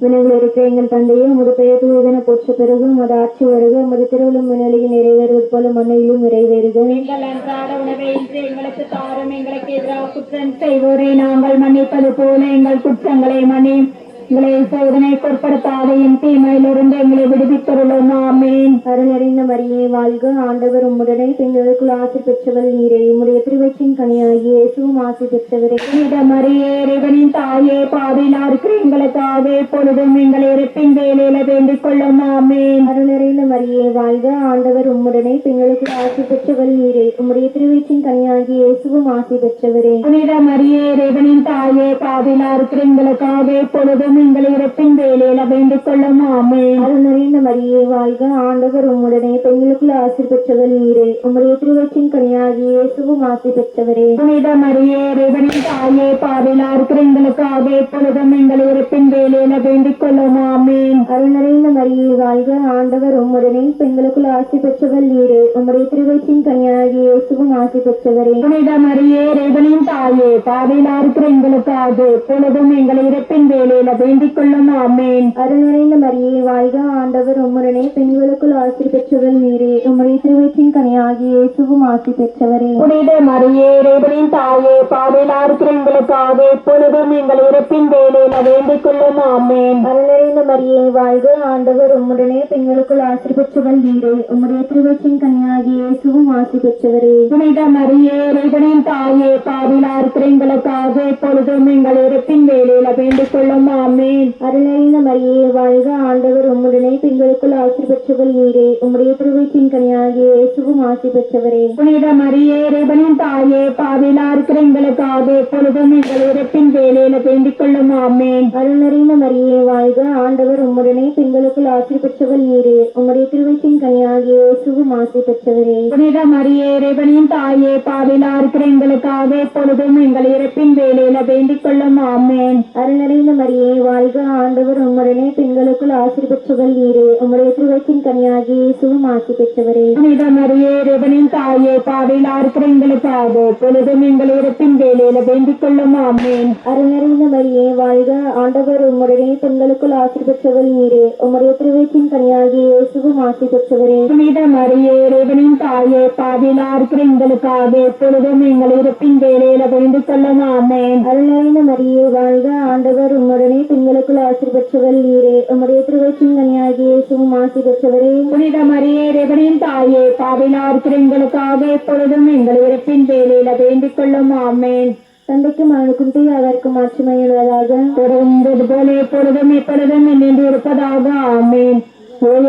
வினைகள் இருக்கிற எங்கள் தந்தையே, உமது பெயர் தூயதென போற்ற பிறகு உமது ஆட்சி வருக. உமது திருவிழும் விண்வெளியில் நிறைவேறுவது போல மண்ணிலும் நிறைவேறுக. எங்கள் அன்றாட உணவை இன்று எங்களுக்கு தாரும். எங்களுக்கு எதிராக குற்றம் செய்வோரை நாங்கள் மன்னிப்பது போல எங்கள் குற்றங்களை மன்னியும். எங்களை சோதனைக்கு உட்படுத்தாதையும் தீமையிலிருந்து எங்களை விடுவித்தருளும். ஆமென். அருள் நிறைந்த மரியே வாழ்க, ஆண்டவர் உம்முடனே பெண்களுக்குள் ஆசி பெற்றவள் நீரே. உம்முடைய திருவயிற்றின் கனியாகிய இயேசுவும் ஆசி பெற்றவரே. புனித மரியே இறைவனின் தாயே, பாவிலா இருக்கிற எங்களுக்காக எப்பொழுதும் எங்கள் இறப்பின் வேளையில வேண்டிக் கொள்ளும். ஆமென். அருள் நிறைந்த மரியே வாழ்க, ஆண்டவர் உம்முடனே பெண்களுக்குள் ஆசி பெற்றவள் நீரே. உம்முடைய திருவயிற்றின் கனியாகிய இயேசுவும் ஆசி பெற்றவரே. புனித மரியே இறைவனின் தாயே, பாவிலா இருக்கிற எங்களுக்காக எப்பொழுதும் எங்களை இறப்பின் வேலையில வேண்டிக் கொள்ளும் ஆமென். அருள் நிறைந்த மரியே வாழ்க, ஆண்டவர் உம்முடனே, பெண்களுக்குள் ஆசீர் பெற்றவர் நீரே. உம்முடைய திருவயிற்றின் கனியாகிய இயேசுவும் ஆசீர் பெற்றவரே. புனித மரியே இறைவனின் தாயே, பாவிலா இருக்கிற எங்களுக்காக எப்பொழுதும் எங்களை இறப்பின் வேலையில வேண்டிக் கொள்ளும் ஆமென். அருள் நிறைந்த மரியே வாழ்க, ஆண்டவர் உம்முடனே, பெண்களுக்குள் ஆசீர் பெற்றவர் நீரே. உம்முடைய திருவயிற்றின் கனியாகிய இயேசுவும் ஆசீர் பெற்றவரே. புனித மரியே இறைவனின் தாயே, பாவிலா இருக்கிற எங்களுக்காக எப்பொழுதும் எங்களை இறப்பின் வேலையில வேண்டிக் கொள்ளும் ஆமென். அருள் நிறைந்த மரியே வாழ்க, ஆண்டவர் உம்முடனே, பெண்களுக்குள் ஆசீர் பெற்றவர் நீரே. உம்முடைய திருவயிற்றின் கனியாகிய இயேசுவும் ஆசீர் பெற்றவரே. புனித மரியே இறைவனின் தாயே, பாவிலா இருக்கிற எங்களுக்காக எப்பொழுதும் எங்களை இறப்பின் வேலையில வேண்டிக் கொள்ளும் ஆமென். அருள் நிறைந்த மரியே வாழ்க, ஆண்டவர் உம்முடனே, பெண்களுக்குள் ஆசீர் பெற்றவர் நீரே. உம்முடைய திருவயிற்றின் கனியாகிய இயேசுவும் ஆசீர் பெற்றவரே. புனித மரியே இறைவனின் தாயே, பாவிலா இருக்கிற எங்களுக்காக எப்பொழுதும் எங்கள் இறப்பின் வேலையில வேண்டிக் கொள்ளும் ஆமென். அருள் நிறைந்த மரியே வாழ்க, ஆண்டவர் உம்முடனே, பெண்களுக்குள் ஆசீர் பெற்றவர் நீரே. உம்முடைய திருவயிற்றின் கனியாகிய இயேசுவும் ஆசீர் பெற்றவரே. புனித மரியே இறைவனின் தாயே, பாவிலா இருக்கிற எங்களுக்காக எப்பொழுதும் எங்கள் இறப்பின் வேலையில வேண்டிக் கொள்ளும் ஆமென். அருள் நிறைந்த மரியே வாழ்க, ஆண்டவர் உம்முடனே, பெண்களுக்குள் ஆசீர் பெற்றவர் நீரே. உம்முடைய திருவயிற்றின் கனியாகிய இயேசுவும் ஆசீர் பெற்றவரே. புனித மரியே இறைவனின் தாயே, பாவிலா இருக்கிற எங்களுக்காக எப்பொழுதும் எங்கள் இறப்பின் வேலையில வேண்டிக் கொள்ளும் ஆமென். அருள் நிறைந்த மரியே வாழ்க, ஆண்டவர் உம்முடனே, பெண்களுக்குள் ஆசீர் பெற்றவர் நீரே. உம்முடைய திருவயிற்றின் கனியாகிய இயேசுவும் ஆசீர் பெற்றவரே. புனித மரியே இறைவனின் தாயே, பாவிலா இருக்கிற எங்களுக்காக எப்பொழுதும் எங்கள் இறப்பின் வேலையில வேண்டிக் கொள்ளும் ஆமென். அருள் நிறைந்த மரியே வாழ்க, ஆண்டவர் உம்முடனே, பெண்களுக்குள் ஆசீர் பெற்றவர் நீரே. உம்முடைய திருவயிற்றின் கனியாகிய இயேசுவும் ஆசீர் பெற்றவரே. புனித மரியே இறைவனின் தாயே, பாவிலா இருக்கிற எங்களுக்காக எப்பொழுதும் எங்கள் இறப்பின் வேலையில வேண்டிக் கொள்ளும் ஆமென். அருள் நிறைந்த மரியே வாழ்க, ஆண்டவர் உம்முடனே, பெண்களுக்குள் ஆசீர் பெற்றவர் நீரே. உம்முடைய திருவயிற்றின் கனியாகிய இயேசுவும் ஆசீர் பெற்றவரே. புனித மரியே இறைவனின் தாயே, பாவிலா இருக்கிற எங்களுக்காக எப்பொழுதும் எங்கள் இறப்பின் வேலையில வேண்டிக் கொள்ளும் ஆமென். தந்தைக்கும் மகனுக்கும் தூய அவருக்கும் மாட்சிமையுள்ளதாக. தொடர்ந்தது போல எப்பொழுதும் எப்பொழுதும் நின்று இருப்பதாக ஆமென்.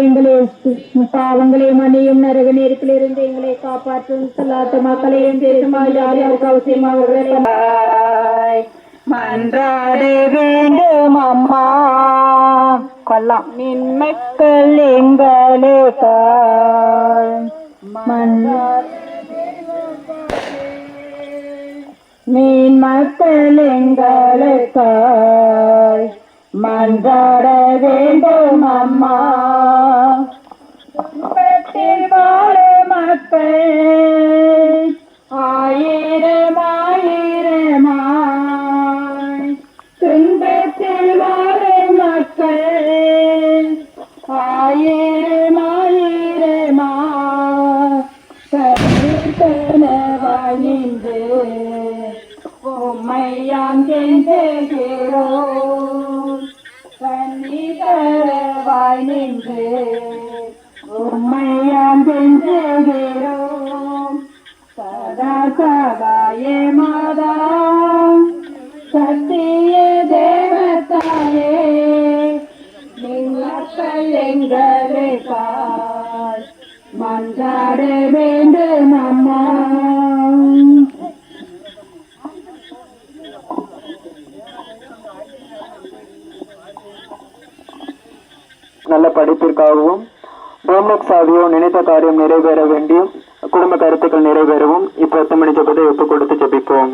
எங்களை பாவங்களை மன்னியும், நரக நெருப்பிலிருந்து எங்களை காப்பாற்றும், தள்ளாட்ட மக்களையும் தேசமாக அவசியமாக மன்றாட வேண்டும் அம்மா. கொல்லாம் நின் மக்கள் எங்களுக்காய் மீன் மக்கள் எங்களுக்காய் மன்றாட வேண்டும் அம்மா. துன்பத்தில் வாழும் மக்கள் ஆயிரம் ஆயிரமாய், துன்பத்தில் வாழும் மக்கள் ஆயிரம் ஆயிரமாய், கருத்தனவாய் நின்று உம்மையாம் கெஞ்சுகிறோம். கண்ணீரவாய் நின்று உம்மையாம் கெஞ்சுகிறோம். சதா சகாய மாதா, சத்திய தேவதாயே, நீங்கள் எங்களுக்காய் மன்றாட வேண்டும் அம்மா. நல்ல படிப்பிற்காகவும் டோம்னிக் சாவியோ நினைத்த காரியம் நிறைவேற வேண்டியும் குடும்ப கருத்துக்கள் நிறைவேறவும் இப்போ 10 மணி ஜெபத்தை ஒப்பு கொடுத்து ஜெபிப்போம்.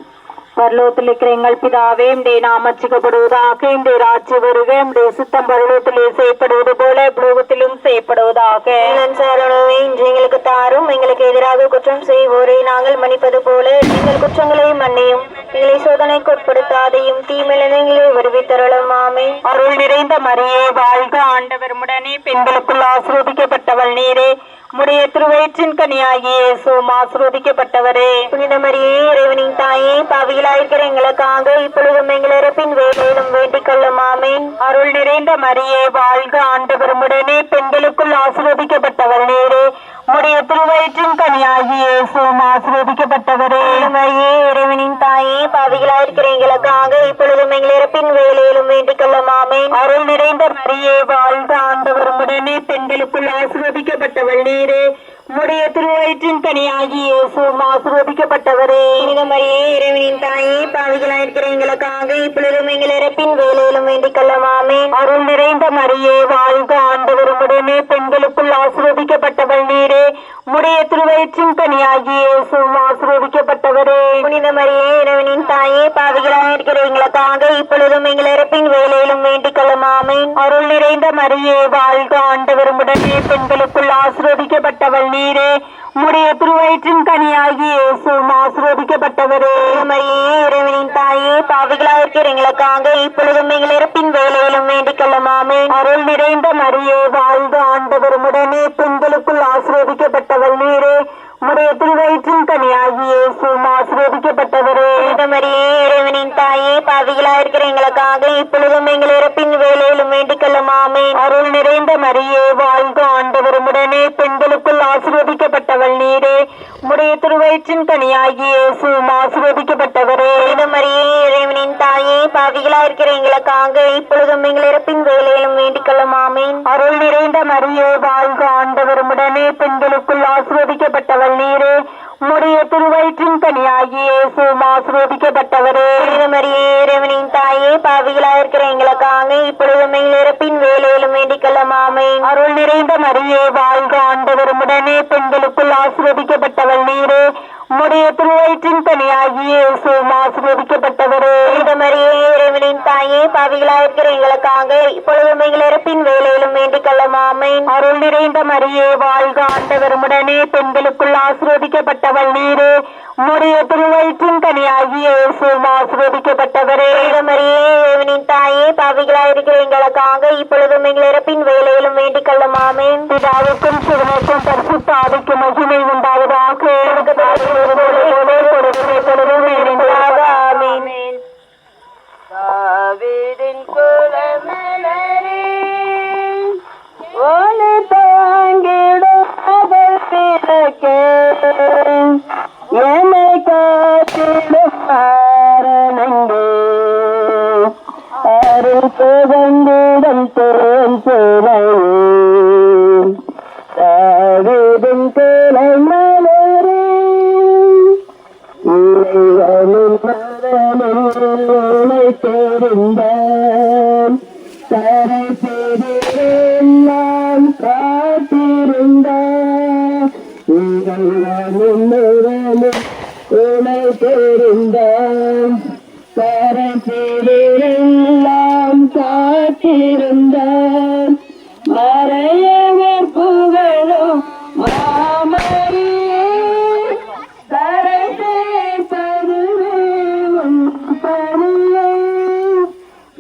பரலோகத்தில் இருக்கிற எங்கள் பிதாவே, உம்முடைய நாமம் அர்ச்சிக்கப்படுவதாக, உம்முடைய ராஜ்யம் வருக, உம்முடைய சித்தம் பரலோகத்திலே செய்யப்படுவது போல உலகத்திலும் செய்யப்படுவதாக. இன்று எங்களுக்கு தாரும், எங்களுக்கு எதிராக குற்றம் செய்வோரை நாங்கள் மன்னிப்பது போல எங்கள் குற்றங்களை மன்னியும், எங்களை சோதனைக்கு உட்படுத்தாதையும் தீமையிலே வருவித்தருளும் ஆமென். அருள் நிறைந்த மரியே வாழ்க, ஆண்டவர் உடனே, பெண்களுக்குள் ஆசீர்வதிக்கப்பட்டவள் நீரே. உம்முடைய திருவயிற்றின் கனியாகிய இயேசுவும் ஆசீர்வதிக்கப்பட்டவரே. புனித மரியே இறைவனின் தாயே, பாவிகளாயிருக்கிற எங்களுக்காக இப்பொழுதும் எங்கள் இறப்பின் வேலையிலும் வேண்டிக் கொள்ளும் ஆமென். அருள் நிறைந்த மரியே வாழ்க, ஆண்டவர் உடனே, பெண்களுக்குள் ஆசீர்வதிக்கப்பட்டவள் நீரே. உம்முடைய திருவயிற்றின் கனியாகிய இயேசுவும் ஆசீர்வதிக்கப்பட்டவரே. மரியே இறைவனின் தாயே, பாவிகளாயிருக்கிற எங்களுக்காக இப்பொழுதும் எங்கள் இறப்பின் வேலையிலும் வேண்டிக் கொள்ளும் ஆமென். அருள் நிறைந்த மரியே வாழ்க, ஆண்டவர் உடனே, பெண்களுக்குள் ஆசீர்வதிக்கப்பட்டவள் நீரே. உம்முடைய திருவயிற்றின் கனியாகி இயேசுவும் ஆசீர்வதிக்கப்பட்டவரே. புனித மரியே இறைவனின் தாயே, பாவிகளாயிருக்கிற எங்களுக்காக இப்பொழுதும் எங்கள் இறப்பின் வேலையிலும் வேண்டிக் கொள்ளும். ஆமென். அருள் நிறைந்த மரியே வாழ்க, ஆண்டவர் உம்முடனே, பெண்களுக்குள் ஆசீர்வதிக்கப்பட்டவள் நீரே. உம்முடைய திருவயிற்றின் கனியாகி இயேசுவும் ஆசீர்வதிக்கப்பட்டவரே. புனித மரியே இறைவனின் தாயே, பாவிகளாயிருக்கிற எங்களுக்காக இப்பொழுதும் எங்கள் இறப்பின் வேலையிலும் வேண்டிக் கொள்ளும். ஆமென். அருள் நிறைந்த மரியே வாழ்க, ஆண்டவர் உம்முடனே, பெண்களுக்குள் ஆசீர்வதிக்கப்பட்டவள் நீரே. உம்முடைய திருவயிற்றின் கனியாகி இயேசுவும் ஆசீர்வதிக்கப்பட்டவரே. மரியே இறைவனின் தாயே, பாவிகளாயிருக்கிற எங்களுக்காக இப்பொழுதும் எங்கள் இறப்பின் வேலையிலும் வேண்டிக் கொள்ளும். ஆமென். அருள் நிறைந்த மரியே வாழ்க, ஆண்டவர் உம்முடனே, பெண்களுக்குள் ஆசீர்வதிக்கப்பட்டவள் நீரே. உம்முடைய திருவயிற்றின் கனியாகி இயேசுவும் ஆசீர்வதிக்கப்பட்டவரே. மரியே இறைவனின் தாயே, பாவிகளாயிருக்கிற எங்களுக்காக இப்பொழுதும் எங்கள் இறப்பின் வேலையிலும் வேண்டிக் கொள்ளும். ஆமென். அருள் நிறைந்த மரியே வாழ்க, ஆண்டவர் உம்முடனே, பெண்களுக்குள் ஆசீர்வதிக்கப்பட்டவள் நீரே. உம்முடைய திருவயிற்றின் கனியாகி இயேசுவும் ஆசீர்வதிக்கப்பட்டவரே. மரியே இறைவனின் தாயே, பாவிகளாயிருக்கிற எங்களுக்காக இப்பொழுதும் எங்கள் இறப்பின் வேலையிலும் வேண்டிக் கொள்ளும். ஆமென். அருள் நிறைந்த மரியே வாழ்க, ஆண்டவர் உம்முடனே, பெண்களுக்குள் ஆசீர்வதிக்கப்பட்டவள் நீரே. உம்முடைய திருவயிற்றின் கனியாகி இயேசுவும் ஆசீர்வதிக்கப்பட்டவரே. மரியே இறைவனின் தாயே, பாவிகளாயிருக்கிற எங்களுக்காக இப்பொழுதும் எங்கள் இறப்பின் வேலையிலும் வேண்டிக் கொள்ளும். ஆமென். அருள் நிறைந்த மரியே வாழ்க, ஆண்டவர் உம்முடனே, பெண்களுக்குள் ஆசீர்வதிக்கப்பட்டவள் நீரே. உம்முடைய திருவயிற்றின் கனியாகி இயேசுவும் ஆசீர்வதிக்கப்பட்டவரே. மரியே இறைவனின் தாயே, பாவிகளாயிருக்கிற எங்களுக்காக இப்பொழுதும் எங்கள் இறப்பின் வேலையிலும் வேண்டிக் கொள்ளும். ஆமென். அருள் நிறைந்த மரியே வாழ்க, ஆண்டவர் உம்முடனே, பெண்களுக்குள் ஆசீர்வதிக்கப்பட்டவள் நீரே. உம்முடைய திருவயிற்றின் கனியாகி இயேசுவும் ஆசீர்வதிக்கப்பட்டவரே. மரியே இறைவனின் தாயே, பாவிகளாயிருக்கிற எங்களுக்காக இப்பொழுதும் எங்கள் இறப்பின் வேலையிலும் வேண்டிக் கொள்ளும். ஆமென். பிதாவுக்கும் சுதனுக்கும் பரிசுத்த ஆவிக்கும் மகிமை உண்டாவதாக. ஆமென். தாவீதின் குலமலரே, ஒளி தாங்கிடும் அவள் பிறக்கே, என்னை காத்திடும் மாறனங்கே, அருள் புகழ்ந்திடும் தேன் சுனையே. தாவீதின் குலமலரே, இறைவனின் மதனை தெரிந்தான், தரை பெரியெல்லாம் காத்திருந்தான். இறைவனின் மதனை தெரிந்தான், தரை பெரியெல்லாம் காத்திருந்தான். மறையவர் புகழும் மாமரியே, தரத்தை பருவும் பணியை.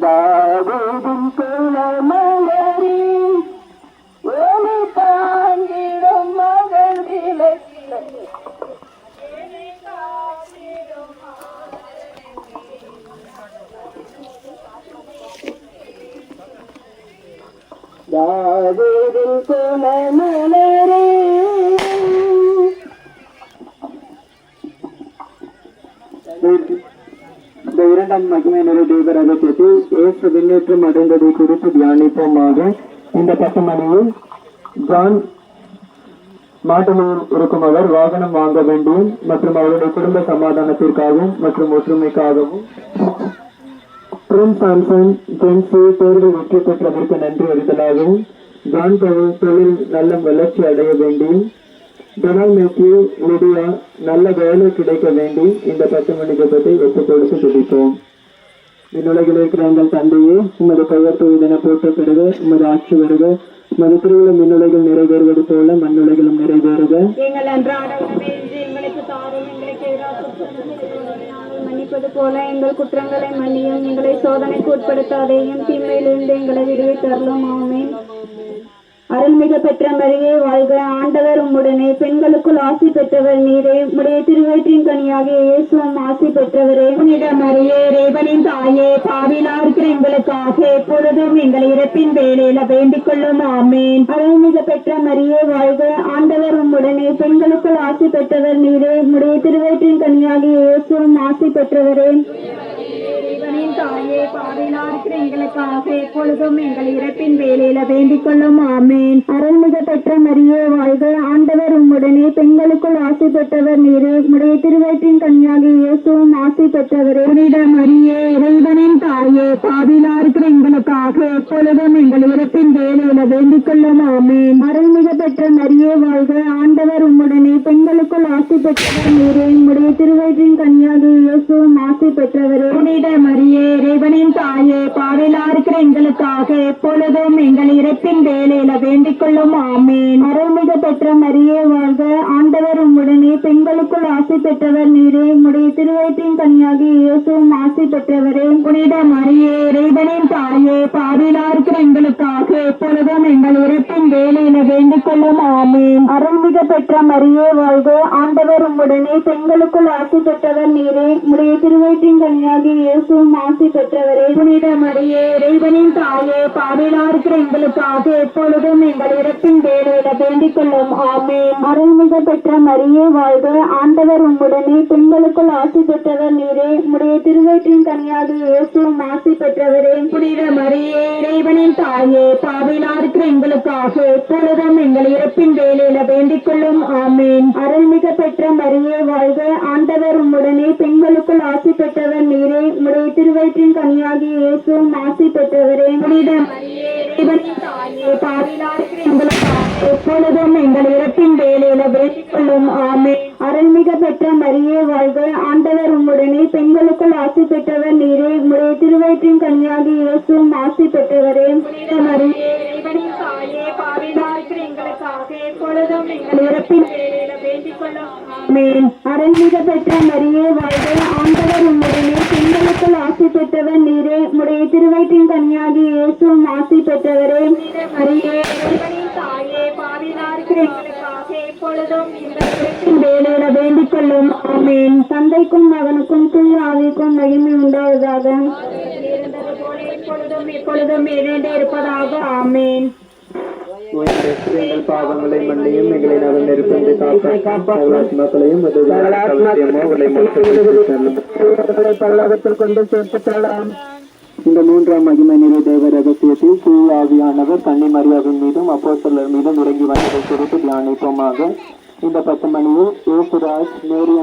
தாவீதின் குலமலரே, ஒளி தாங்கிடும் மகள் விளக்கே. தாவீதின் குலமலரே. இந்த இரண்டாம் மகிமை நிறை தேவ ரகசியத்தில் இயேசு விண்ணேற்றம் அடைந்ததை குறித்து தியானிப்போமாக. இந்த பசுமணியில் ஜான் மாட்டலூர் இருக்கும் அவர் வாகனம் வாங்க வேண்டும் மற்றும் அவருடைய குடும்ப சமாதானத்திற்காகவும் மற்றும் ஒற்றுமைக்காகவும் பிரின்ஸ் சாம்சன் ஜென்சி தேர்வில் வெற்றி பெற்றதற்கு நன்றி அறிதலாகவும், ஜான் தொழில் நல்ல வளர்ச்சி அடைய வேண்டியும், டொனால்ட் மேத்யூ லிடியா நல்ல வேலை கிடைக்க வேண்டி இந்த 10 மணி ஜெபத்தை ஒப்புக் கொடுத்து துடிப்போம். இந்நுலகில் இருக்கிற எங்கள் தந்தையே, உமது பெயர் தூயதென போற்ற பெறுக, உமது ஆட்சி வருக, உமது திருவிழம் மின்னுலகில் நிறைவேறுவது போல மண்ணுலகிலும் நிறைவேறுக. எங்கள் அன்றாட உணவை இன்று எங்களுக்கு தாரும், எங்களுக்கு எதிராக நாங்கள் மன்னிப்பது போல எங்கள் குற்றங்களை மன்னியும், எங்களை சோதனைக்கு உட்படுத்தாதேயும், தீமையிலிருந்து எங்களை விடுவித்தருளும். ஆமென். அருள்மிகு பெற்ற மரியே வாழ்க, ஆண்டவர் உம்முடனே, பெண்களுக்குள் ஆசி பெற்றவர் நீரே. உம்முடைய திருவயிற்றின் கனியாகிய இயேசுவும் ஆசி பெற்றவரே. புனித மரியே இறைவனின் தாயே, பாவிகளாயிருக்கிற எங்களுக்காக எப்பொழுதும் எங்கள் இறப்பின் வேளையில வேண்டிக் கொள்ளும். ஆமென். அருள்மிகு பெற்ற மரியே வாழ்க, ஆண்டவர் உம்முடனே, பெண்களுக்குள் ஆசி பெற்றவர் நீரே. உம்முடைய திருவயிற்றின் கனியாகிய இயேசுவும் ஆசி பெற்றவரே. இறைவனின் தாயே, பாவிகளாயிருக்கிற எங்களுக்காக எப்பொழுதும் எங்கள் இறப்பின் வேளையில வேண்டிக் கொள்ளும். ஆமென். அருள்மிகு பெற்ற மரியே வாழ்க, ஆண்டவர் உம்முடனே, பெற்றவர் நீரே, உம்முடைய திருவயிற்றின் கன்னியாகிய இயேசுவும் ஆசி பெற்றவரே. புனித மரியே, இறைவனின் தாயே, பாவிலாயிருக்கிற எங்களுக்காக எப்பொழுதும் எங்கள் இறப்பின் வேலையில வேண்டிக் கொள்ளும். ஆமென். அருள்மிகு பெற்ற மரியே வாழ்க, ஆண்டவர் உம்முடனே, பெண்களுக்குள் ஆசி பெற்றவர் நீரே, உம்முடைய திருவயிற்றின் கன்னியாகிய இயேசுவும் ஆசி பெற்றவரே. புனித மரியே, இறைவனின் தாயே, பாவிலாயிருக்கிற எங்களுக்காக எப்பொழுதும் எங்கள் இறப்பின் வேலையில வேண்டிக் கொள்ளும். ஆமென். அருள்மிகு பெற்ற மரியே வாழ்க, ஆண்டவர் உம்முடனே, பெண்களுக்குள் ஆசி பெற்றவர் நீரே, உம்முடைய திருவயிற்றின் கன்னியாகிய இயேசுவும் ஆசி பெற்றவரே. புனித மரியே, இறைவனின் தாயே, பாவிலாயிருக்கிற எங்களுக்காக எப்பொழுதும் எங்கள் இறப்பின் வேலையில வேண்டிக் கொள்ளும். ஆமென். அருள்மிகு பெற்ற மரியே வாழ்க, ஆண்டவர் உம்முடனே, பெண்களுக்குள் ஆசி பெற்றவர் நீரே, உம்முடைய திருவயிற்றின் கன்னியாகிய இயேசுவும் ஆசி பெற்றவரே. புனித மரியே, இறைவனின் தாயே, பாவிலாயிருக்கிற எங்களுக்காக எப்பொழுதும் எங்கள் இறப்பின் வேலையில வேண்டிக் கொள்ளும். ஆமென். அருள்மிகு பெற்ற மரியே வாழ்க, ஆண்டவர் உம்முடனே, பெண்களுக்குள் ஆசி பெற்றவர் நீரே, உம்முடைய திருவயிற்றின் கன்னியாகிய இயேசுவும் ஆசி பெற்றவரே. புனித மரியே, இறைவனின் தாயே, பாவிலாயிருக்கிற எங்களுக்காக எப்பொழுதும் எங்கள் இறப்பின் வேலையில வேண்டிக் கொள்ளும். ஆமென். அருள்மிகு பெற்ற மரியே வாழ்க, ஆண்டவர் உம்முடனே, பெண்களுக்குள் ஆசி பெற்றவர் நீரே, உம்முடைய திருவயிற்றின் கன்னியாகிய இயேசுவும் ஆசி பெற்றவரே. புனித மரியே, இறைவனின் தாயே, பாவிலாயிருக்கிற எங்களுக்காக எப்பொழுதும் எங்கள் இறப்பின் வேலையில வேண்டிக் கொள்ளும். ஆமென். அருள்மிகு பெற்ற மரியே வாழ்க, ஆண்டவர் உம்முடனே, பெண்களுக்குள் ஆசி பெற்றவர் நீரே, உம்முடைய திருவயிற்றின் கன்னியாகிய இயேசுவும் ஆசி பெற்றவரே. புனித மரியே, இறைவனின் தாயே, பாவிலாயிருக்கிற எங்களுக்காக எப்பொழுதும் எங்கள் இறப்பின் வேலையில வேண்டிக் கொள்ளும். ஆமென். அருள்மிகு பெற்ற மரியே வாழ்க, ஆண்டவர் உம்முடனே, பெண்களுக்குள் ஆசி பெற்றவர் நீரே, உம்முடைய திருவயிற்றின் கன்னியாகிய இயேசுவும் ஆசி பெற்றவரே. புனித மரியே, இறைவனின் தாயே, பாவிலாயிருக்கிற எங்களுக்காக எப்பொழுதும் எங்கள் இறப்பின் வேலையில வேண்டிக் கொள்ளும். ஆமென். தந்தைக்கும் மகனுக்கும் தூய ஆவிக்கும் மகிமை உண்டாவதாக. இருந்தது போல எப்பொழுதும் எப்பொழுதும் நிறைந்தே இருப்பதாக. ஆமென். எங்கள் பாவங்களை மன்னியும், எங்களை நலம் நெருப்பென்று காப்பாற்றுமாக்களையும் பரலோகத்தில் கொண்டு சேர்த்துக்கலாம். இந்த மூன்றாம் மகிமை நிறை தேவ ரகசியத்தில் தூய ஆவியானவர் கன்னி மரியாவின் மீதும் அப்போஸ்தலர் மீதும் இறங்கி வந்ததை குறித்து தியானிப்போமாக. இந்த 10 மணியில் இயேசுராஜ், மேரி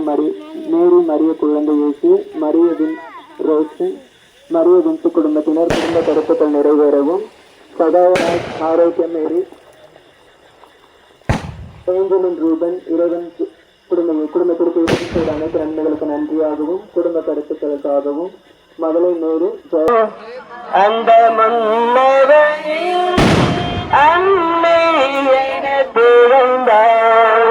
மரிய குழந்தை இயேசு, மரியவின் ரோஷன், மரியவின் குடும்பத்தினர் குடும்ப கருத்துக்கள் நிறைவேறவும், சகாயராஜ், ஆரோக்கிய மேரி, ஏஞ்சலின் ரூபன், இறைவன் குடும்பத்திற்கு இறைவன் செய்த அனைத்து நன்மைகளுக்கு நன்றியாகவும் குடும்ப கருத்துக்களுக்காகவும் மகளை மேரி அந்த அன்னை என பிறந்தாள்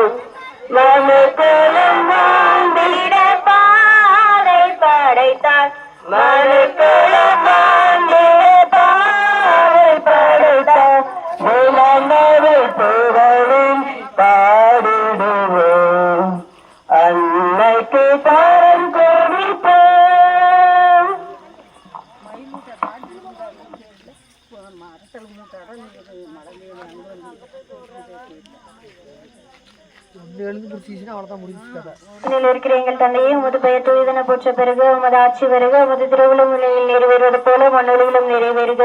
மனுக்களும் வாழ்ந்திட பாறை படைத்தாள் மனுக்களும் வாழ்ந்திட பாறை படைத்தாள் விளங்கவை புகழும் பாடிடுவோம் அன்னைக்கு தாரம் கொடுப்போம். இருக்கிற எங்கள் தந்தையே, உமது பெயர் தூயதென போற்ற பெருக, உமது ஆட்சி வருக, உமது திருவுளம் நிலையில் நிறைவேறுவது போல மண்ணுலகிலும் நிறைவேறுக.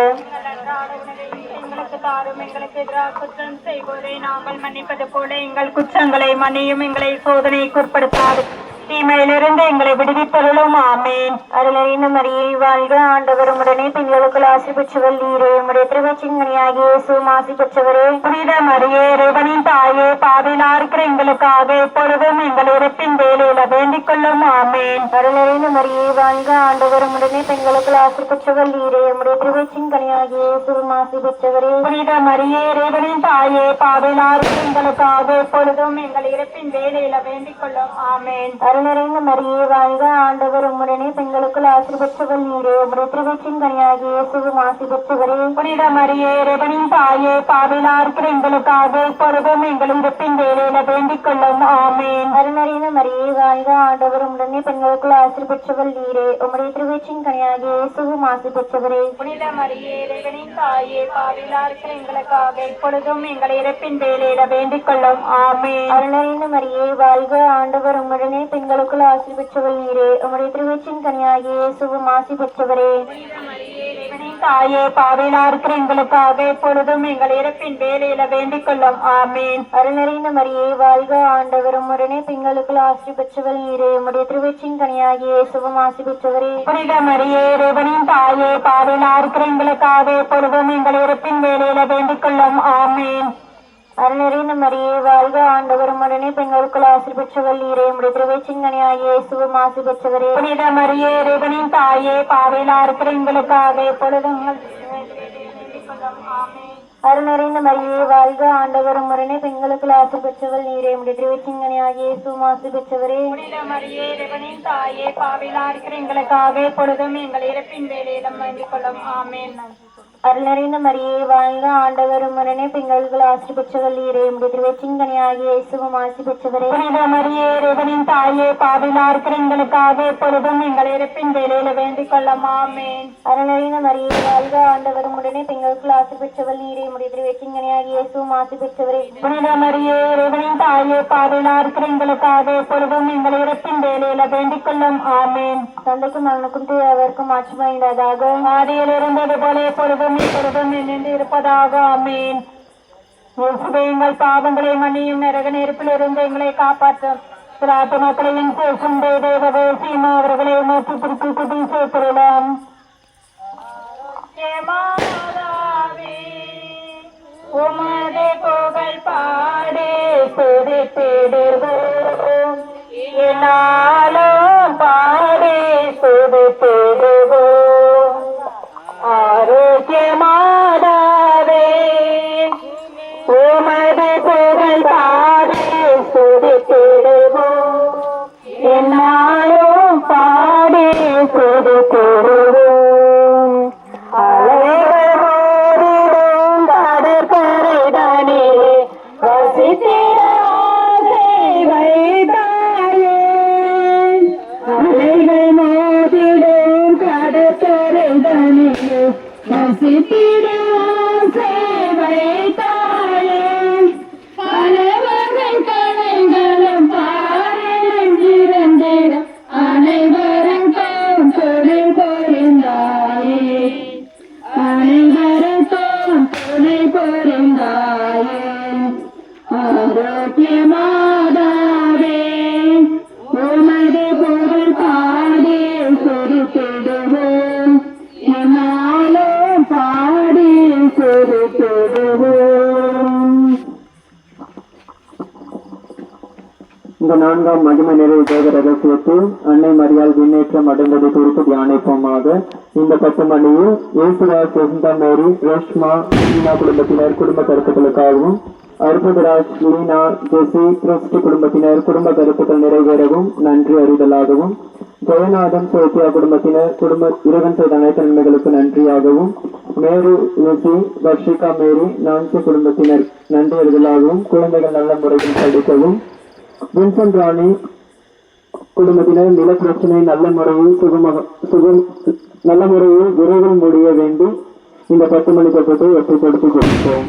எங்களுக்கு தாரும், எங்களுக்கு எதிராக குற்றம் செய்வோரை நாங்கள் மன்னிப்பது போல எங்கள் குற்றங்களை மன்னியும், எங்களை சோதனைக்கு உட்படுத்தாது, தீமையிலிருந்து எங்களை விடுவித்தருளும். ஆமேன். அருளறிந்த மரியே வாழ்க, ஆண்டவர் உம்முடனே, பெண்களுக்குள் ஆசி பெற்றவர் நீரே, உம்முடைய திருவயிற்றின் கனியாகிய இயேசுவும் ஆசி பெற்றவரே. புனித மரியே, இறைவனின் தாயே, பாவிலாயிருக்கிற எங்களுக்காக எப்பொழுதும் எங்கள் இறப்பின் வேலையில வேண்டிக் கொள்ளும். ஆமேன். அருளறிந்த மரியே வாழ்க, ஆண்டவர் உம்முடனே, பெண்களுக்குள் ஆசி பெற்றவர் நீரே, உம்முடைய திருவயிற்றின் கனியாகிய இயேசுவும் ஆசி பெற்றவரே. புனித மரியே, இறைவனின் தாயே, பாவிலாயிருக்கிற எங்களுக்காக எப்பொழுதும் எங்கள் இறப்பின் வேலையில வேண்டிக் கொள்ளும். ஆமேன். அருளறிந்த மரியே வாழ்க, ஆண்டவர் உம்முடனே, பெண்களுக்குள் ஆசி பெற்றவர் நீரே, உம்முடைய திருவயிற்றின் கனியாகிய இயேசுவும் ஆசி பெற்றவரே. புனித மரியே, இறைவனின் தாயே, பாவிலாயிருக்கிற எங்களுக்காக இப்பொழுதும் எங்கள் இறப்பின் வேலையில வேண்டிக் கொள்ளும். ஆமேன். அருளறிந்த மரியே வாழ்க, ஆண்டவர் உம்முடனே, பெண்களுக்குள் ஆசி பெற்றவர் நீரே, உம்முடைய திருவயிற்றின் கனியாகிய இயேசுவும் ஆசி பெற்றவரே. புனித மரியே, இறைவனின் தாயே, பாவிலாயிருக்கிற எங்களுக்காக இப்பொழுதும் எங்கள் இறப்பின் வேலையில வேண்டிக் கொள்ளும். ஆமேன். அருளறிந்த மரியே வாழ்க, ஆண்டவர் உம்முடனே, பெண்களுக்குள் ஆசி பெற்றவர் நீரே, உம்முடைய திருவயிற்றின் கனியாகிய இயேசுவும் ஆசி பெற்றவரே. புனித மரியே, இறைவனின் தாயே பாவிலா இருக்கிற எங்களுக்காக இப்பொழுதும் எங்கள் இறப்பின் வேலையில வேண்டிக் கொள்ளும் ஆமீன். அருள்நிறைந்த மரியே வாழ்க ஆண்டவரும் உடனே பெண்களுக்குள் ஆசி பெற்றவள் நீரே உம்முடைய திருவச்சின் கனியாகிய இயேசுவும் ஆசி பெற்றவரே. புனித மரியே இறைவனின் தாயே பாவிலா இருக்கிற எங்களுக்காக இப்பொழுதும் எங்கள் இறப்பின் வேலையில வேண்டிக் கொள்ளும் ஆமீன். அருள்நிறைந்த மரியே வாழ்க ஆண்டவரும் உடனே பெண்களுக்குள் ஆசி பெற்றவள் நீரே உம்முடைய திருவச்சின் கனியாகிய இயேசுவும் ஆசி பெற்றவரே. புனித மரியே இறைவனின் தாயே பாவிலா இருக்கிற எங்களுக்காக இப்பொழுதும் அருள்நிறைந்த மரியே வாழ்க ஆண்டவரும் உடனே பெண்களுக்குள் ஆசி பெற்றவள் நீரே உம்முடைய திருவச்சின் கனியாகிய இயேசுவும் ஆசி பெற்றவரே. புனித மரியே இறைவனின் தாயே பாவிலா இருக்கிற எங்களுக்காக இப்பொழுதும் எங்கள் இறப்பின் வேலையிலும் வேண்டிக் கொள்ளும் ஆமீன். அருள்நிறைந்த மரியே வாழ்க ஆண்டவரும் உடனே பெண்களுக்குள் ஆசி பெற்றவள் நீரே உம்முடைய திருவச்சின் கனியாகிய இயேசுவும் ஆசி பெற்றவரே. புனித மரியே இறைவனின் தாயே பாவிலா இருக்கிற எங்களுக்காக இப்பொழுதும் எங்கள் இறப்பின் வேலையில வேண்டிக் கொள்ளும் ஆமீன். அருள்நிறைந்த மரியே வாழ்க ஆண்டவரும் உடனே பெண்களுக்குள் ஆசி பெற்றவள் நீரே உம்முடைய திருவச்சின் கனியாகிய இயேசுவும் ஆசி பெற்றவரே. புனித மரியே இறைவனின் தாயே பாவிலா இருக்கிற எங்களுக்காக இப்பொழுதும் எங்கள் இறப்பின் வேலையில வேண்டிக் கொள்ளும் ஆமீன். தந்தைக்கும் மகனுக்கும் தூயவருக்கும் ஆட்சிமைந்ததாக ஆதியில் இருந்தது போல இப்பொழுதும் இப்பொழுதும் நின்று இருப்பதாக ஆமீன். எங்கள் பாவங்களை மன்னியும் நரக நெருப்பிலிருந்து எங்களை காப்பாற்றும் பிரார்த்தனைகளையும் பேசும் தேவதே சீமா அவர்களை நோக்கத்திற்கு குதி சேர்த்திடலாம். உமது புகழ் பாடி துதித்திடுவோம் என்னாலும் பாடி துதித்திடுவோம். ஆரோக்கியமாதாவே உமது புகழ் பாடி துதித்திடுவோம் என்னாலும் பாடி துதித்திடுவோம். அலைகள் மோதிடும் கடற்கரைதனிலே வசித்திட ஆசை வைத்தாயே. அலைகள் மோதிடும் கடற்கரைதனிலே வசித்திட ஆசை வைத்தாயே. பலவகை கலைகளும் பாறையும் இறந்திட அனைவருக்கும் துணை புரிந்தாயே. அனைவருக்கும் துணை புரிந்தாயே. ஆரோக்கியமாதாவே உமது புகழ் பாடி சுருத்திடுவோம் என்னாலும் பாடி சுருத்திடுவோம். இந்த 4ஆம் மகிமை நிறைவு தேவ ரகசியத்தில் அன்னை மரியாள் விண்ணேற்றம் அடைந்தது குறித்து தியானிப்போமாக. இந்த 10 மணியில் இயேசுராஜ் செசிந்தா மேரி ரேஷ்மா லீனா குடும்பத்தினர் குடும்ப கருத்துக்களுக்காகவும், அற்புதராஜ் லீனா ஜெசி கிறிஸ்து குடும்பத்தினர் குடும்ப கருத்துக்கள் நிறைவேறவும் நன்றி அறிதலாகவும், ஜெயநாதன் சோசியா குடும்பத்தினர் இறைவன் செய்த அனைத்து நன்மைகளுக்கு நன்றியாகவும், மேரி லுசி வர்ஷிகா மேரி நான்சி குடும்பத்தினர் நன்றி அறிதலாகவும், குழந்தைகள் நல்ல முறையில் படிக்கவும், வின்சென்ட் ராணி குடும்பத்தினர் நில பிரச்சனை நல்ல முறையில் விரைவில் முடிய வேண்டி இந்த 10 மணி கட்டத்தை ஒப்புப்படுத்தி கொடுப்போம்.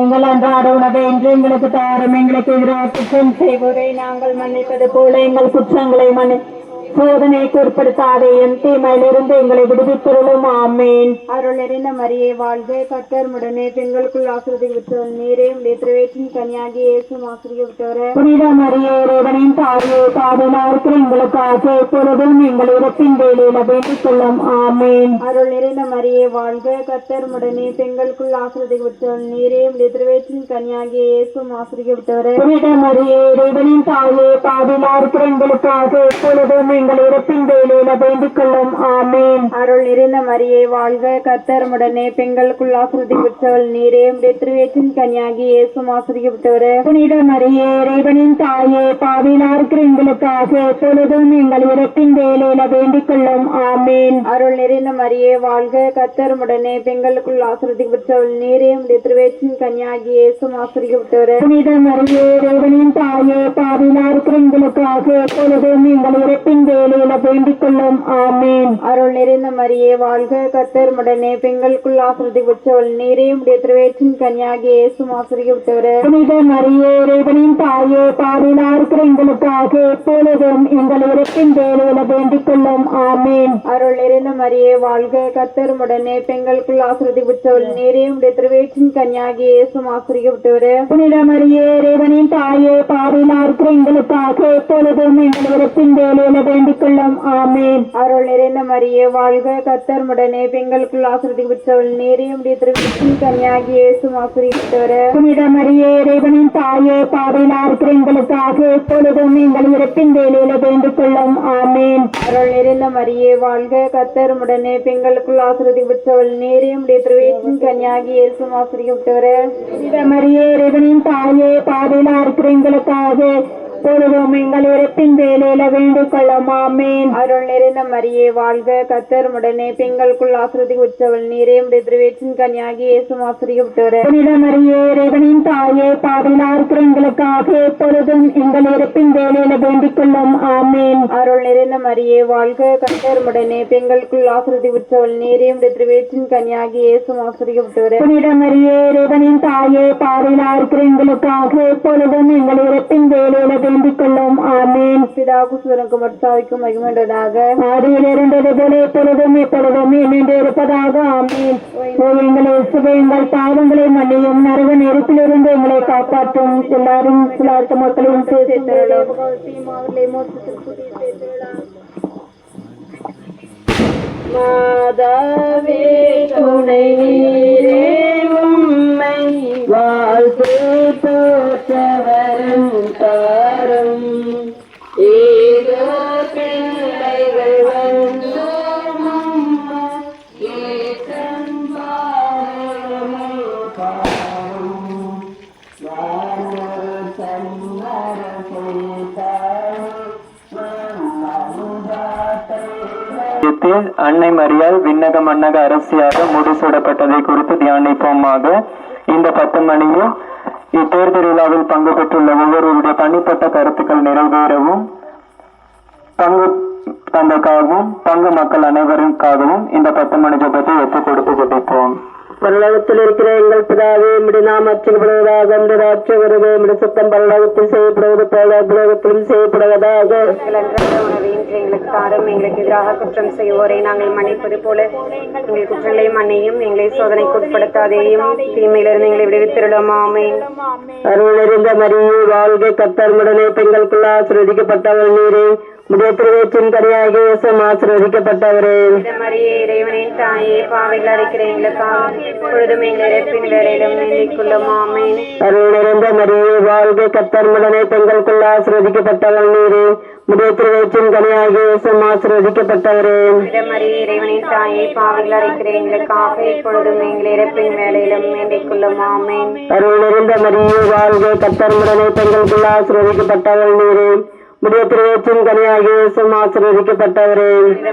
எங்கள் அன்றாட உணவை என்று எங்களுக்கு தாரும். எங்களுக்கு எதிராக குற்றம் செய்வோரை நாங்கள் மன்னிப்பது போல எங்கள் குற்றங்களை சோதனைக்கு உட்படுத்தாதையும் தீமையிலிருந்து எங்களை விடுவித்தருளும் ஆமீன். அருள் நிறைந்த மரியே வாழ்க கர்த்தர் உடனே பெண்களுக்குள் ஆசீர்வதிக்கப்பட்டவள் நீரே உம்முடைய திருவயிற்றின் கனியாகிய இயேசுவும் ஆசீர்வதிக்கப்பட்டவரே. புனித மரியே இறைவனின் தாயே பாவிலா இருக்கிற எங்களுக்காக இப்பொழுதும் எங்கள் இறப்பின் வேலையில வேண்டிக் கொள்ளும் ஆமீன். அருள் நிறைந்த மரியே வாழ்க கர்த்தர் உடனே பெண்களுக்குள் ஆசீர்வதிக்கப்பட்டவள் நீரே உம்முடைய திருவயிற்றின் கனியாகிய இயேசுவும் ஆசீர்வதிக்கப்பட்டவரே. புனித மரியே இறைவனின் தாயே பாவிலா இருக்கிற எங்களுக்காக இப்பொழுதும் எங்கள் இறப்பின் வேலையில வேண்டிக் கொள்ளும் ஆமீன். அருள் நிறைந்த மரியே வாழ்க கர்த்தர் உடனே பெண்களுக்குள் ஆசீர்வதிக்கப்பட்டவள் நீரே உம்முடைய திருவயிற்றின் கனியாகிய இயேசுவும் ஆசீர்வதிக்கப்பட்டவரே. புனித மரியே இறைவனின் தாயே பாவிலா இருக்கிற எங்களுக்காக எப்பொழுதும் எங்கள் இறப்பின் வேலையில வேண்டிக் கொள்ளும் ஆமீன். அருள் நிறைந்த மரியே வாழ்க கர்த்தர் உடனே பெண்களுக்குள் ஆசீர்வதிக்கப்பட்டவள் நீரே உம்முடைய திருவயிற்றின் கனியாகிய இயேசுவும் ஆசீர்வதிக்கப்பட்டவரே. புனித மரியே இறைவனின் தாயே பாவிலா இருக்கிற எங்களுக்காக எப்பொழுதும் எங்கள் இறப்பின் வேலையில வேண்டிக் கொள்ளும். ஆமேன். அருள் நிறைந்த மரியே வாழ்க, கர்த்தர் உடனே பெண்களுக்குள் ஆசீர்வதிக்கப்பட்டவள் நீரே, உடைய திருவயிற்றின் கன்னியாகிய இயேசுவும் ஆசீர்வதிக்கப்பட்டவரே. புனித மரியே இறைவனின் தாயே, பாவிலா இருக்கிற எங்களுக்காக எப்பொழுதும் எங்கள் இறப்பின் வேலையில வேண்டிக் கொள்ளும். ஆமேன். அருள் நிறைந்த மரியே வாழ்க, கர்த்தர் உடனே பெண்களுக்குள் ஆசீர்வதிக்கப்பட்டவள் நீரே, உடைய திருவயிற்றின் கன்னியாகிய இயேசுவும் ஆசீர்வதிக்கப்பட்டவரே. புனித மரியே இறைவனின் தாயே, பாவிலா இருக்கிற எங்களுக்காக எப்பொழுதும் எங்கள் இறப்பின் வேலையில வேண்டிக் கொள்ளும். ஆமேன். அருள் நிறைந்த மரியே வாழ்க, கர்த்தர் உடனே பெண்களுக்குள் ஆசீர்வதிக்கப்பட்டவள் நீரே, உடைய திருவயிற்றின் கன்னியாகிய இயேசுவும் ஆசீர்வதிக்கப்பட்டவரே. புனித மரியே இறைவனின் தாயே, பாவிலா இருக்கிற எங்களுக்காக எப்பொழுதும் எங்கள் இறப்பின் வேலையில வேண்டிக் கொள்ளும். ஆமேன். அருள் நிறைந்த மரியே வாழ்க, கர்த்தர் உடனே பெண்களுக்குள் ஆசீர்வதிக்கப்பட்டவள் நீரே, உடைய திருவயிற்றின் கன்னியாகிய இயேசுவும் ஆசீர்வதிக்கப்பட்டவரே. புனித மரியே இறைவனின் தாயே, பாவிலா இருக்கிற எங்களுக்காக எப்பொழுதும் எங்கள் இறப்பின் வேலையில வேண்டிக் கொள்ளும். ஆமேன். அருள் நிறைந்த மரியே வாழ்க, கர்த்தர் உடனே பெண்களுக்குள் ஆசீர்வதிக்கப்பட்டவள் நீரே, உடைய திருவயிற்றின் கன்னியாகிய இயேசுவும் ஆசீர்வதிக்கப்பட்டவரே. புனித மரியே இறைவனின் தாயே, பாவிலா இருக்கிற எங்களுக்காக எப்பொழுதும் எங்கள் இறப்பின் வேலையில வேண்டிக் கொள்ளும். ஆமேன். அருள் நிறைந்த மரியே வாழ்க, கர்த்தர் உடனே பெண்களுக்குள் ஆசீர்வதிக்கப்பட்டவள் நீரே, உடைய திருவயிற்றின் கன்னியாகிய இயேசுவும் ஆசீர்வதிக்கப்பட்டவரே. புனித மரியே இறைவனின் தாயே, பாவிலா இருக்கிற எங்களுக்காக எப்பொழுதும் எங்கள் இறப்பின் வேலையில வேண்டிக் கொள்ளும். ஆமேன். பிதாவுக்கும் சுதனுக்கும் மட்சாவிக்கும் மகிமையுண்டதாக. ஆதியில் இருந்தது போல எப்பொழுதும் எப்பொழுதும் என்னென்று இருப்பதாக. ஆமேன். ஓ எங்கள் இயேசுவே, எங்கள் பாவங்களை மன்னியும், நரக நெருப்பிலிருந்து எங்களை காப்பாற்றும். எல்லாரும் சிலார்த்த மக்களையும் சேர்த்தருளும். மாதாவே துணை நீரே, உம்மை வாழ்த்து போற்றவரும் தாரும். ஏதோ பிள்ளைகள் வந்தோம் அம்மா, ஏற்றம் பாரமே பாரும். வானோர் சன்னரம் செய்தாரும், அன்னை மரியாள் விண்ணக மன்னக அரசியாக முடிசூடப்பட்டதை குறித்து தியானிப்போமாக. இந்த 10 மணியில் இத்தேர்தலில் பங்கு பெற்றுள்ள ஒவ்வொருவருடைய தனிப்பட்ட கருத்துக்கள் நிறைவேறவும், பங்கு தந்தைக்காகவும் பங்கு மக்கள் அனைவருக்காகவும் இந்த 10 மணி ஜெபத்தை ஒப்புக் கொடுத்து ஜெபிப்போம். பரலோகத்தில் இருக்கிற எங்கள் பிதாவே, உம்முடைய நாமம் அர்ச்சிக்கப்படுவதாக. உம்முடைய ராஜ்யம் வருக. உம்முடைய சித்தம் பரலோகத்தில் செய்யப்படுவது போல உலகத்திலும் செய்யப்படுவதாக. எங்களுக்கு தாரும். எங்களுக்கு எதிராக குற்றம் செய்வோரை நாங்கள் மன்னிப்பது போல எங்கள் குற்றங்களை மன்னியும். எங்களை சோதனைக்கு உட்படுத்தாதேயும், தீமையிலிருந்து எங்களை விடுவித்திருளும். ஆமென். அருள் நிறைந்த மரியே வாழ்க, கர்த்தர் உடனே பெண்களுக்குள் ஆசீர்வதிக்கப்பட்டவள் நீரே, உடைய திருவயிற்றின் கனியாகிய இயேசுவும் ஆசீர்வதிக்கப்பட்டவரே. மரியே இறைவனின் தாயே, பாவிகள் அழைக்கிற எங்களுக்காக இப்பொழுதும் எங்கள் இறப்பின் வேளையிலும் வேண்டிக் கொள்ளும். ஆமென். அருள் நிறைந்த மரியே வாழ்க, கர்த்தர் உடனே பெண்களுக்குள் ஆசீர்வதிக்கப்பட்டவள் நீரே, உடைய திருவயிற்றின் கனியாகிய இயேசுவும் ஆசீர்வதிக்கப்பட்டவரே. மரியே இறைவனின் தாயே, பாவிகள் அழைக்கிற எங்களுக்காக இப்பொழுதும் எங்கள் இறப்பின் வேளையிலும் வேண்டிக் கொள்ளும். ஆமென். அருள் நிறைந்த மரியே வாழ்க, கர்த்தர் உடனே பெண்களுக்குள் ஆசீர்வதிக்கப்பட்டவள் நீரே, உடைய திருவயிற்றின் கனியாகிய இயேசுவும் ஆசீர்வதிக்கப்பட்டவரே.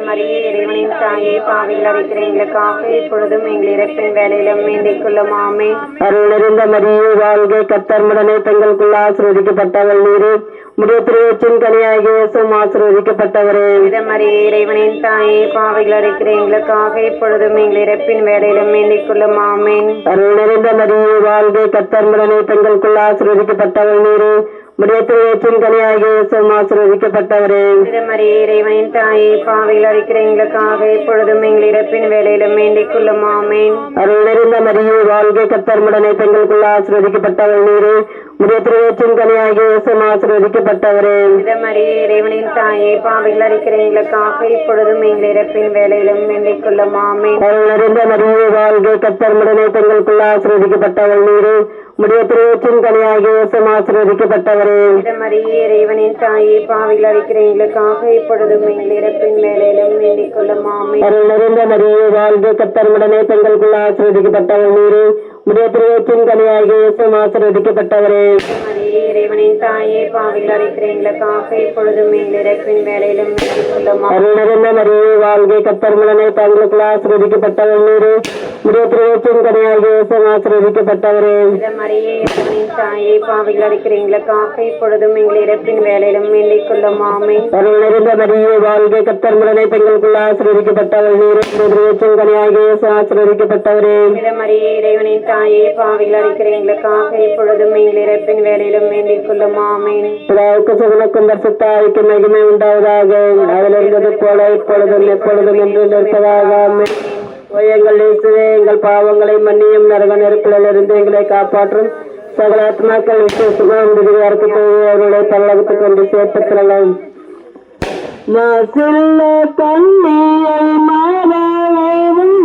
மரியே இறைவனின் தாயே, பாவிகள் அழைக்கிற எங்களுக்காக இப்பொழுதும் எங்கள் இறப்பின் வேளையிலும் வேண்டிக் கொள்ளும். ஆமென். அருள் நிறைந்த மரியே வாழ்க, கர்த்தர் உடனே பெண்களுக்குள் ஆசீர்வதிக்கப்பட்டவள் நீரே, உடைய திருவயிற்றின் கனியாகிய இயேசுவும் ஆசீர்வதிக்கப்பட்டவரே. மரியே இறைவனின் தாயே, பாவிகள் அழைக்கிற எங்களுக்காக இப்பொழுதும் எங்கள் இறப்பின் வேளையிலும் வேண்டிக் கொள்ளும். ஆமென். அருள் நிறைந்த மரியே வாழ்க, கர்த்தர் உடனே பெண்களுக்குள் ஆசீர்வதிக்கப்பட்டவள் நீரே, உடைய திருவயிற்றின் கனியாகிய இயேசுவும் ஆசீர்வதிக்கப்பட்டவரே. மரியே இறைவனின் தாயே, பாவிகள் அழைக்கிற எங்களுக்காக இப்பொழுதும் எங்கள் இறப்பின் வேளையிலும் வேண்டிக் கொள்ளும். ஆமென். அருள் நிறைந்த மரியே வாழ்க, கர்த்தர் உடனே பெண்களுக்குள் ஆசீர்வதிக்கப்பட்டவள் நீரே, உடைய திருவயிற்றின் கனியாகிய இயேசுவும் ஆசீர்வதிக்கப்பட்டவரே. மரியே இறைவனின் தாயே, பாவிகள் அழைக்கிற எங்களுக்காக இப்பொழுதும் எங்கள் இறப்பின் வேளையிலும் வேண்டிக் கொள்ளும். ஆமென். அருள் நிறைந்த மரியே வாழ்க, கர்த்தர் உடனே பெண்களுக்குள் ஆசீர்வதிக்கப்பட்டவள் நீரே, உடைய திருவயிற்றின் கனியாகிய இயேசுவும் ஆசீர்வதிக்கப்பட்டவரே. மரியே இறைவனின் தாயே, பாவிகள் அழைக்கிற எங்களுக்காக இப்பொழுதும் எங்கள் இறப்பின் வேளையிலும் வேண்டிக் கொள்ளும். ஆமென். அருள் நிறைந்த மரியே வாழ்க, கர்த்தர் உடனே பெண்களுக்குள் ஆசீர்வதிக்கப்பட்டவள் நீரே, உடைய திருவச்சின் கனியாகிய இயேசுவும் ஆசீர்வதிக்கப்பட்டவரே. மரியே இறைவனின் தாயே பாவிகள் இருக்கிற எங்களுக்காக இப்பொழுதும் எங்கள் இறப்பின் வேலையிலும் வேண்டிக் கொள்ளும். அருள் நிறைந்த மரியே வாழ்க, கர்த்தர் உடனே பெண்களுக்குள் ஆசீர்வதிக்கப்பட்டவள் நீரே. உடைய திருவச்சின் கனியாகிய இயேசுவும் ஆசீர்வதிக்கப்பட்டவரே. மரியே இறைவனின் தாயே பாவிகள் இருக்கிற எங்களுக்காக இப்பொழுதும் எங்கள் இறப்பின் வேலையிலும் வேண்டிக் கொள்ளும். ஆமென். அருள் நிறைந்த மரியே வாழ்க, கர்த்தர் உடனே பெண்களுக்குள் ஆசீர்வதிக்கப்பட்டவள் நீரே. உடைய திருவச்சின் கனியாகிய இயேசுவும் ஆசீர்வதிக்கப்பட்டவரே. மரியே இறைவனின் தாயே பாவிகள் இருக்கிற எங்களுக்காக இப்பொழுதும் எங்கள் இறப்பின் வேலையிலும் வேண்டிக் கொள்ளும். ஆமென். பிதாவுக்கு சுகனுக்கும் பரிசுத்தாவிக்கு மகிமை உண்டாவதாக. அதில் இருந்தது போல இப்பொழுதும் எப்பொழுதும் என்று நிற்பதாக. ஆமென். எங்கள் இயேசுவே, எங்கள் பாவங்களை மன்னியும், நரக நெருப்பிலிருந்து எங்களை காப்பாற்றும். சகல ஆத்மாக்கள் விசேஷமாக அவர்களை பல்லவத்துக் கொண்டு சேர்த்துக்கலாம். மாசில்ல கண்ணியை மாறவேவும்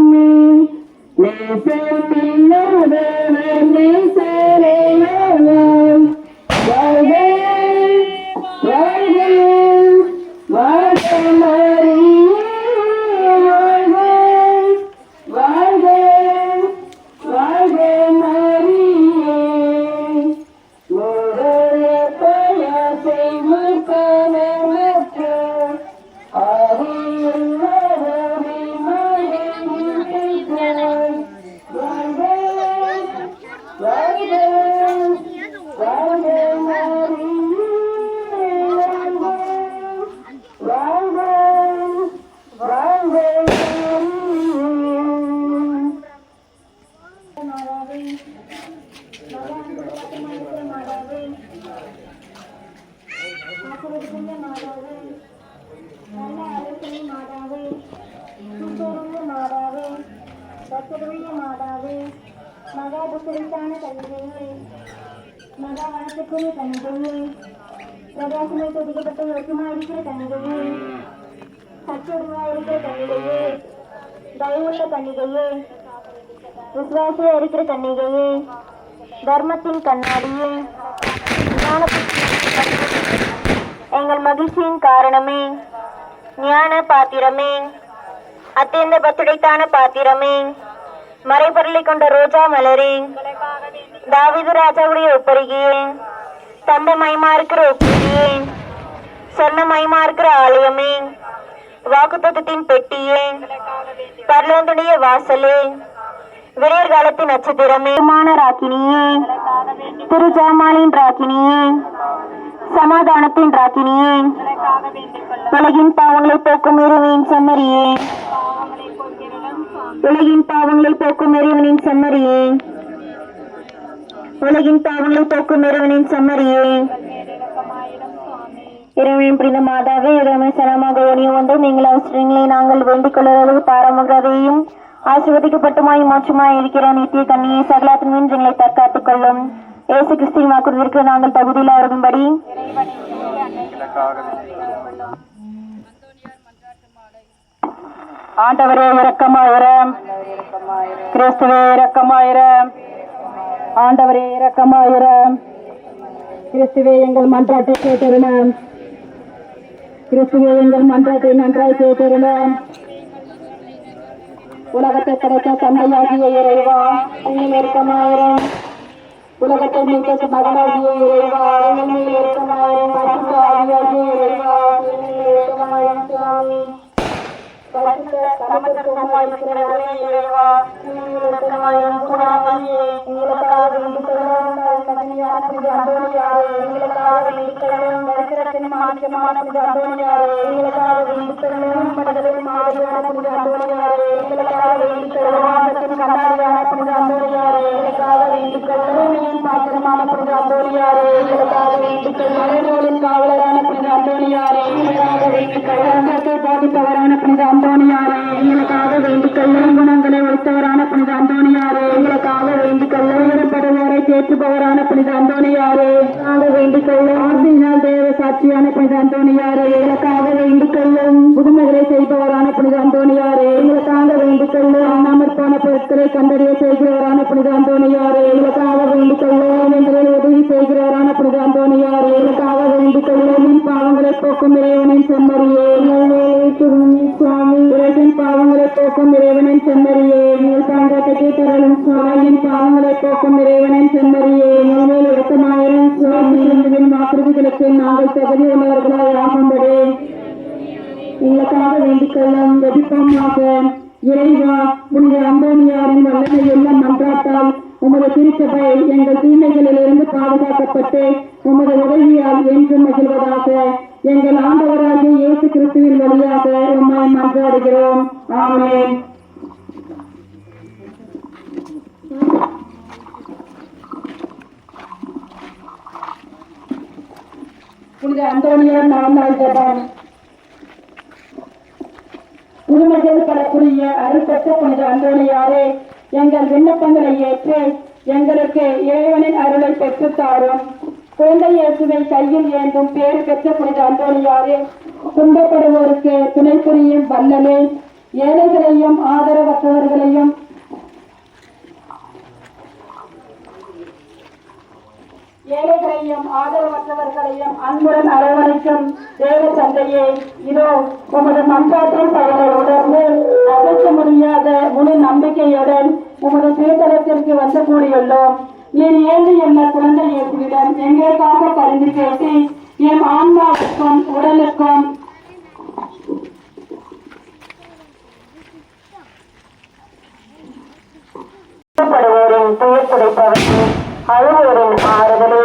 மகாபுத்திரிக்கான கல்வியே, மகா வனத்துக்குரிய கண்ணிகையே, பிரகாசமை துதிக்கப்பட்ட யோசமாக இருக்கிற கண்ணிகையே, சச்சுடுவாய் இருக்கிற கண்ணிகையே, தயவுள்ள கண்ணிகையே, விசுவாசியா இருக்கிற கண்ணிகையே, தர்மத்தின் கண்ணாடியே, எங்கள் மகிழ்ச்சியின் காரணமே, ஞான பாத்திரமே, அத்தியந்த பத்துடைத்தான பாத்திரமே, மறைபொருளை கொண்ட ரோஜா மலரே, தாவீது ராஜாவுடைய ஒப்பரிகையே, தந்த மயமா இருக்கிற ஒப்பரிகையே, சொன்ன மயமா இருக்கிற ஆலயமே, வாக்குத்தத்தத்தின் பெட்டியே, பரலோகத்துடைய வாசலே, விரையர் காலத்தின் நட்சத்திரமே, ராக்கினியே, திருஜாமாலின் ராக்கினியே, சமாதானத்தின் ராக்கினியே, உலகின் பாவங்களை போக்கும் இறைவனின் செம்மறியே, உலகின் பாவங்களை போக்கும் இறைவனின் செம்மறியே, உலகின் பாவங்களை போக்கும் இறைவனின் செம்மறியே, இறைவனின் புனித மாதாவே, இறைவனை சனமாக ஒளிய வந்து நீங்கள் அவசரங்களை நாங்கள் வேண்டிக் கொள்வது பாரமுகிறதையும் ஆசீர்வதிக்கப்பட்டுமாய் மோட்சமாய் இருக்கிற நித்திய கண்ணியை சகலாத்தின் எங்களை தற்காத்துக் கொள்ளும். இயேசு கிறிஸ்துவின் வாக்குறுதிக்கு நாங்கள் தகுதியில் வரும்படி ஆண்டவரே இரக்கமாயிரம், கிறிஸ்துவே இரக்கமாயிரம், ஆண்டவரே இரக்கமாயிரம், கிறிஸ்துவே எங்கள் மன்றாட்டை கேட்டிருந்தோம், கிறிஸ்துவே எங்கள் மன்றாட்டை நன்றாய் கேட்டிருந்தோம். உலகத்தை படைத்த தந்தையாகிய இறைவா இன்னும் இரக்கமாயிரம், உலகத்தை மீட்க மகனாகிய இறைவா இன்னும் இரக்கமாயிரம், பரிசுத்த ஆவியாகிய இறைவா இன்னும் இரக்கமாயிரம் சுவாமி. பாதிப்பவரான புனித அந்தோணியாரே எங்களுக்காக வேண்டிக் கொள்ளும். குணங்களை ஒழித்தவரான புனித அந்தோணியாரே எங்களுக்காக வேண்டிக் கொள்ளும். உயரப்படுவோரை தேற்றுபவரான புனித அந்தோணியாரே வேண்டிக் கொள்ளும். ஆசினால் தேவ சாட்சியான புனித அந்தோணியாரே எங்களுக்காக வேண்டிக் கொள்ளும். புதுமைகளை செய்பவரான புனித அந்தோணியாரே எங்களுக்காக வேண்டிக் கொள்ளும். அண்ணாமற் போன பொருட்களை கண்டறிய செய்கிறவரான புனித அந்தோணியாரே எங்களுக்காக வேண்டிக் கொள்ளும். எங்களில் உதவி செய்கிறவரான புனித அந்தோணியாரே எங்களுக்காக வேண்டிக் கொள்ளும். பாவங்களை போக்கும் இறைவனின் செம்மறியே சுவாமி, உலகின் பாவங்களை போக்கும் இறைவனின் செம்மறியே, பாவங்களை பாவங்களை போக்கும் இறைவனின் செம்மறியே மேல் இடத்தமாயிரம் சுவாமியின் வாக்குறுதிகளுக்கு நாங்கள் தகுதி உள்ளவர்களாய் ஆகும்படி எங்களுக்காக வேண்டிக் கொள்ளும் வெடிப்பமாக. இறைவா, புனித அந்தோனியாரின் வல்லமை எல்லாம் மன்றாட்டால் உமது திருச்சபை எங்கள் தீமைகளிலிருந்து பாதுகாக்கப்பட்டு உமது உதவியால் என்றும் மகிழ்வதாக. எங்கள் ஆண்டவராகிய இயேசு கிறிஸ்துவின் வழியாக உம்மை மன்றாடுகிறோம். ஆமென். புனித அந்தோனியார் நாள் ஜெபம். புதுமைகள் பலக்குரிய அருள்பெற்ற புனித அந்தோனியாரே, எங்கள் விண்ணப்பங்களை ஏற்று எங்களுக்கு இறைவனின் அருளை பெற்றுத்தாரும். குழந்தை இயேசுவை கையில் ஏந்தும் பேறு பெற்ற புனித அந்தோனியாரே, துன்பப்படுவோருக்கு துணை புரியும் வல்லலே, ஏழைகளையும் ஆதரவற்றவர்களையும் அன்புடன் அரவணைக்கும் தேவ தந்தையே, இதோ உமது மன்றாட்டின் பயனை உணர்ந்து அசைக்க முடியாத முழு நம்பிக்கையுடன் உமது திருத்தலத்திற்கு வந்து கூடியுள்ளோம். நீர் ஏந்தி என்ன குழந்தை இயேசுவிடம் எங்களுக்காக பரிந்து கேட்டு என் ஆன்மாவுக்கும் உடலுக்கும் துயர் துடைப்பவர்கள் அழுவோரின் ஆறுதலே,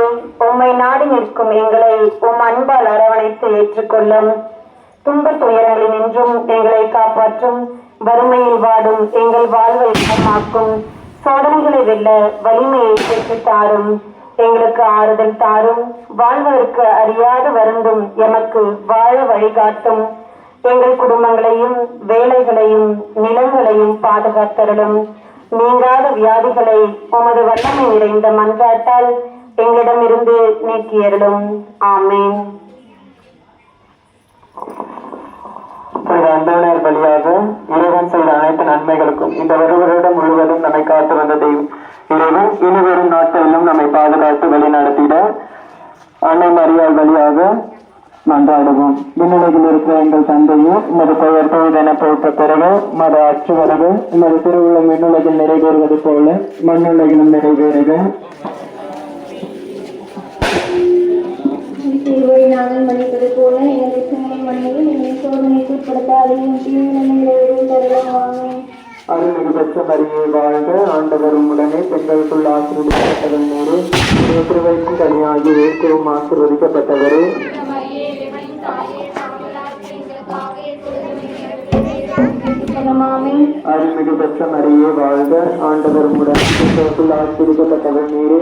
உம்மை நாடி நிற்கும் எங்களை உம் அன்பால் அரவணைத்து ஏற்றுக்கொள்ளும். துன்ப துயரங்களில் நின்றும் எங்களை காப்பாற்றும். வறுமையில் வாடும் எங்கள் வாழ்வை இன்பமாக்கும். சோதனைகளை வெல்ல வலிமையை பெற்றுத் தாரும். எங்களுக்கு ஆறுதல் தாரும். வாழ்வதற்கு அறியாது வருந்தும் எமக்கு வாழ வழிகாட்டும். எங்கள் குடும்பங்களையும் வேலைகளையும் நிலங்களையும் பாதுகாத்தருளும். நீங்காத வியாதிகளை உமது வல்லமை நிறைந்த மன்றாட்டால் எங்களிடமிருந்து நீக்கியருளும். ஆமென். அந்தோனியார் வழியாக இறைவன் செய்த அனைத்து நன்மைகளுக்கும் இந்த வருடம் முழுவதும் நம்மை காத்து வந்த தெய்வம் இறைவன் இனிவரும் நாட்களிலும் நம்மை பாதுகாத்து வழி நடத்திட அன்னை மரியாள் வழியாக மன்றாடுவோம். விண்ணுலகில் இருக்கிற எங்கள் தந்தையே, உமது பெயர் தூதென போற்ற பிறகு உமது ஆட்சி வருக. உமது திருவுள்ளம் விண்ணுலகில் நிறைவேறுவது போல மண்ணுலகிலும் நிறைவேறுக. நாங்கள் மன்னிப்பது போல எங்கள் சிந்தனை மன்னியும் எங்களை சோதனைக்கு உட்படுத்தாதையும் தீவிரங்களை தருவாங்க. அருள்மிகு பெற்ற மரியே வாழ்க. ஆண்டவர் உடனே பெண்களுக்குள் ஆசீர்வதிக்கப்பட்டவர் நீரே. திருவயிற்றின் கனியாகி இயேசுவும் ஆசீர்வதிக்கப்பட்டவரே. அருள்மிகு பெற்ற மரியே வாழ்க. ஆண்டவர் உடனே பெண்களுக்குள் ஆசீர்வதிக்கப்பட்டவர் நீரே.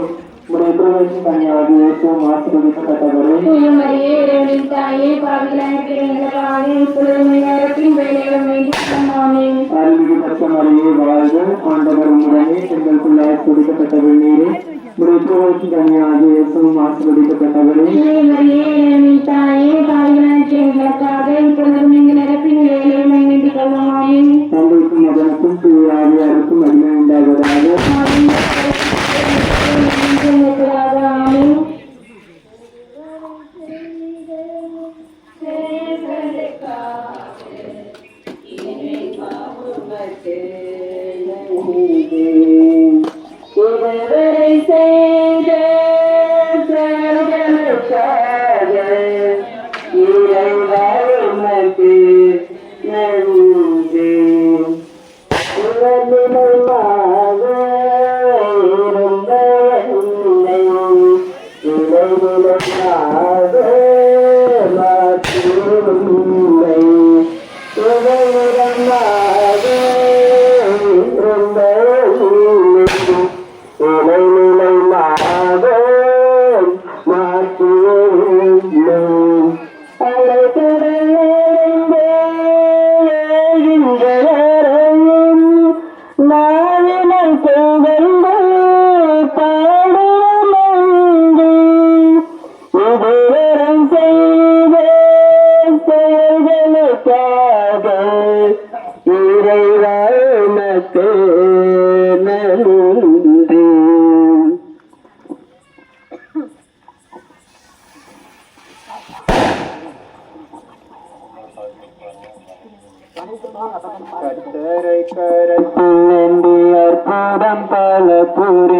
திருவயிற்றின் கனியாகி இயேசுவும் ஆசீர்வதிக்கப்பட்டவரே. அருள்மிகு பெற்ற மரியே வாழ்க. ஆண்டவர் உடனே பெண்களுக்குள் ஆசீர்வதிக்கப்பட்டவர் நீரே. திருவயிற்றின் கனியாகி இயேசுவும் ஆசீர்வதிக்கப்பட்டவரே. தங்களுக்கும் மகனுக்கும் தூயாவியாருக்கும் அடிமை உண்டாவதாக. நன்றி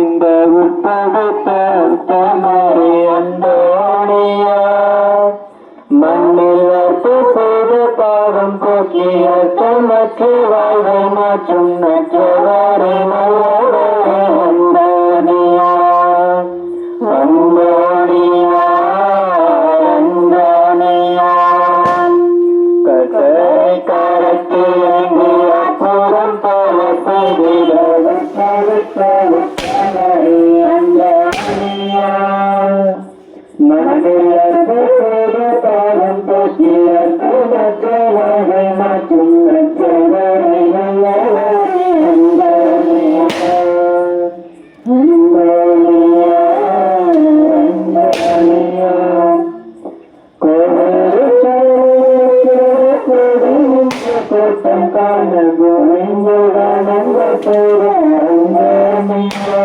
இந்த உட்படுத்தமரே அந்தோணியா மண்ணில் அற்பு செய்து பாவம் போக்கி அர்த்தமற்ற வாழ்வை மாற்றும் நற்றவாரை நல்லவரே அந்தோணியா அந்தோணியா அந்தோணியா கசரை கரத்தில் ஏந்திய புறம் போல செய்திட அந்தோணியா மண்ணில் அற்பு செய்து பாவம் போக்கி அர்த்தமற்ற வாழ்வை மாற்றும் நற்றவாரை நல்லவரே அந்தோணியா அந்தோணியா அந்தோணியா கூட்டம் காண கோவிந்தங்கள் செய்த அந்தோணியா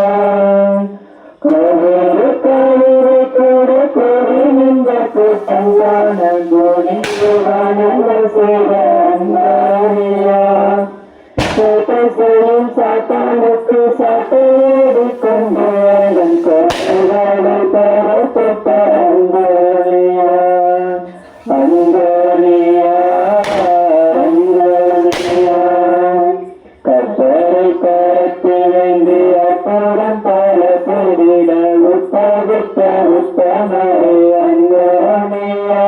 கோவிலை கூட கூடி நின்ற கூட்டம் காண கோவிந்தங்கள் செய்த அந்தோணியா சேட்டை செய்யும் சாத்தானுக்கு சாட்டையடி கொண்டு அதன் கோட்டைகளை பெறப்பட்ட அந்தோணியா அந்தோணியா அந்தோணியா கற்பரை கரத்திலேந்தி அப்புறம் பல பெரிட உட்படுத்த உத்தமரே அந்தோணியா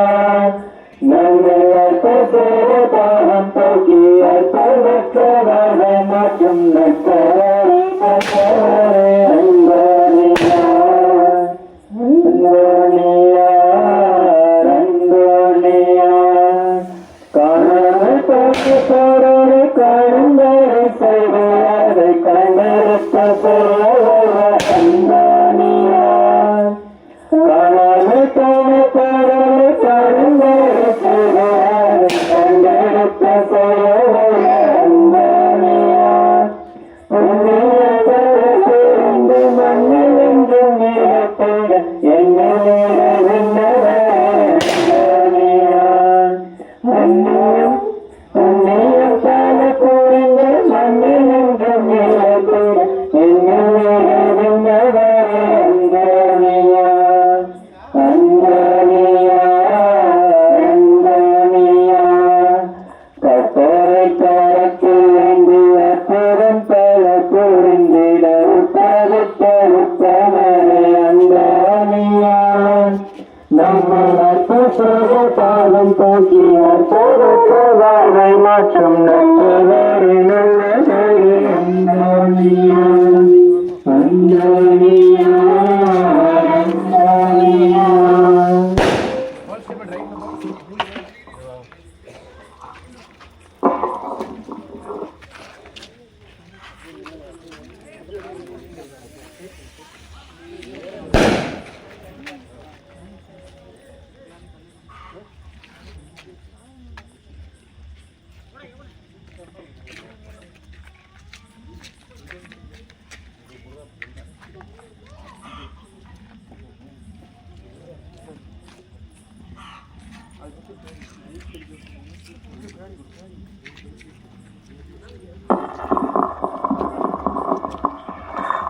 நம்மை அற்ப செய்த பாவம் போக்கி அற்பமற்ற வாழ்வை மாற்றும் நற்றவரே அந்தோணியா அந்தோணியா அந்தோணியா காணாமல் போக்கு போரோடு காணும்படி செய்வதை கண்டெடுத்த அந்தோணியா காணாமல் போன போரோடு காணும்படி செய்வதை கண்டெடுத்த அந்தோணியா புண்ணியவரத்திலிருந்து மண்ணில் என்றும் நீரப்பட புண்ணியம் சால கூறிந்த மண்ணில் என்றும் நீரப்பட அந்தோணியா அந்தோணியா அந்தோணியா கற்பரை கரத்தில் ஏந்திய புறம் பல புரிந்திட உட்படுத்த உத்தமரே அந்தோணியா நம்மை அற்ப செய்த பாவம் போக்கி அற்புதற்ற வாழ்வை மாற்றும் நற்றவரே நல்லவரே அந்தோணியா அந்தோணியா அந்தோணியா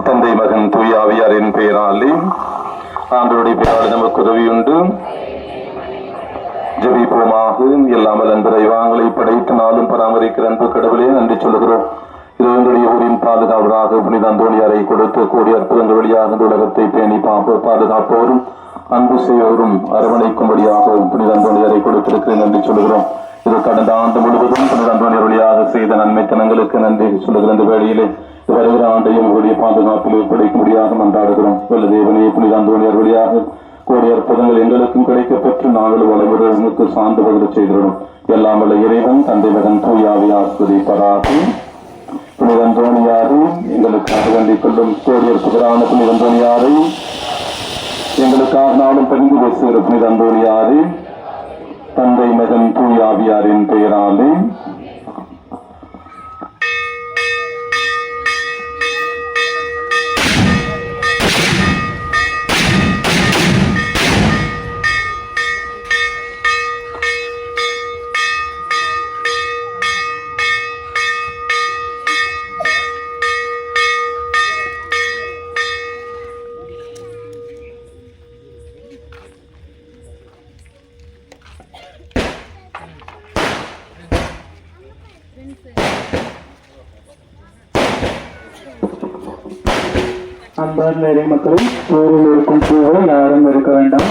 தந்தை மகன் தூய ஆவியாரின் பெயராலே ஆண்டவருடைய பெயரால் நமக்கு உதவியுண்டு. ஜெபிப்போமாக. எல்லாம் வல்ல இறைவாங்களை படைத்து நாளும் பராமரிக்கிற அன்பு கடவுளே நன்றி சொல்லுகிறோம். இது எங்களுடைய ஊரின் பாதுகாவலராக புனித அந்தோணியாரை கொடுத்து கூடிய அற்புதங்கள் வழியாக இந்த உலகத்தை பேணி பாதுகாப்போரும் அன்பு செய்வோரும் அரவணைக்கும்படியாக புனித அந்தோணியாரை கொடுத்திருக்கிற நன்றி சொல்லுகிறோம். இது கடந்த ஆண்டு முழுவதும் புனித அந்தோணியார் வழியாக செய்த நன்மைத்தனங்களுக்கு நன்றி சொல்லுகிற இந்த வேளையிலே வருகிற ஆண்டையும் உங்களுடைய பாதுகாப்பில் ஒப்படைக்கும்படியாக மன்றாடுகிறோம். வல்ல தேவனே, புனித அந்தோணியார் வழியாக கூடிய அற்புதங்கள் எங்களுக்கும் கிடைக்கப்பெற்று நாங்கள் வளர்வதற்கு சார்ந்து பதில் செய்திடும். எல்லாம் வல்ல இறைவன் தந்தை மகன் தூய ஆவி ஆஸ்வதிப்பதாக. புனித அந்தோணியாரை எங்களுக்காக வேண்டிக் கொள்ளும் கோடியர் புகழான புனித அந்தோணியாரை எங்களுக்காக நாளும் பரிந்து பேசுகிற புனித அந்தோணியாரை தந்தை மகன் தூய ஆவியாரின் பெயராலே அன்பார்ந்த இறை மக்களும் ஊரில் இருக்கும் பூவை யாரும் இருக்க வேண்டாம்.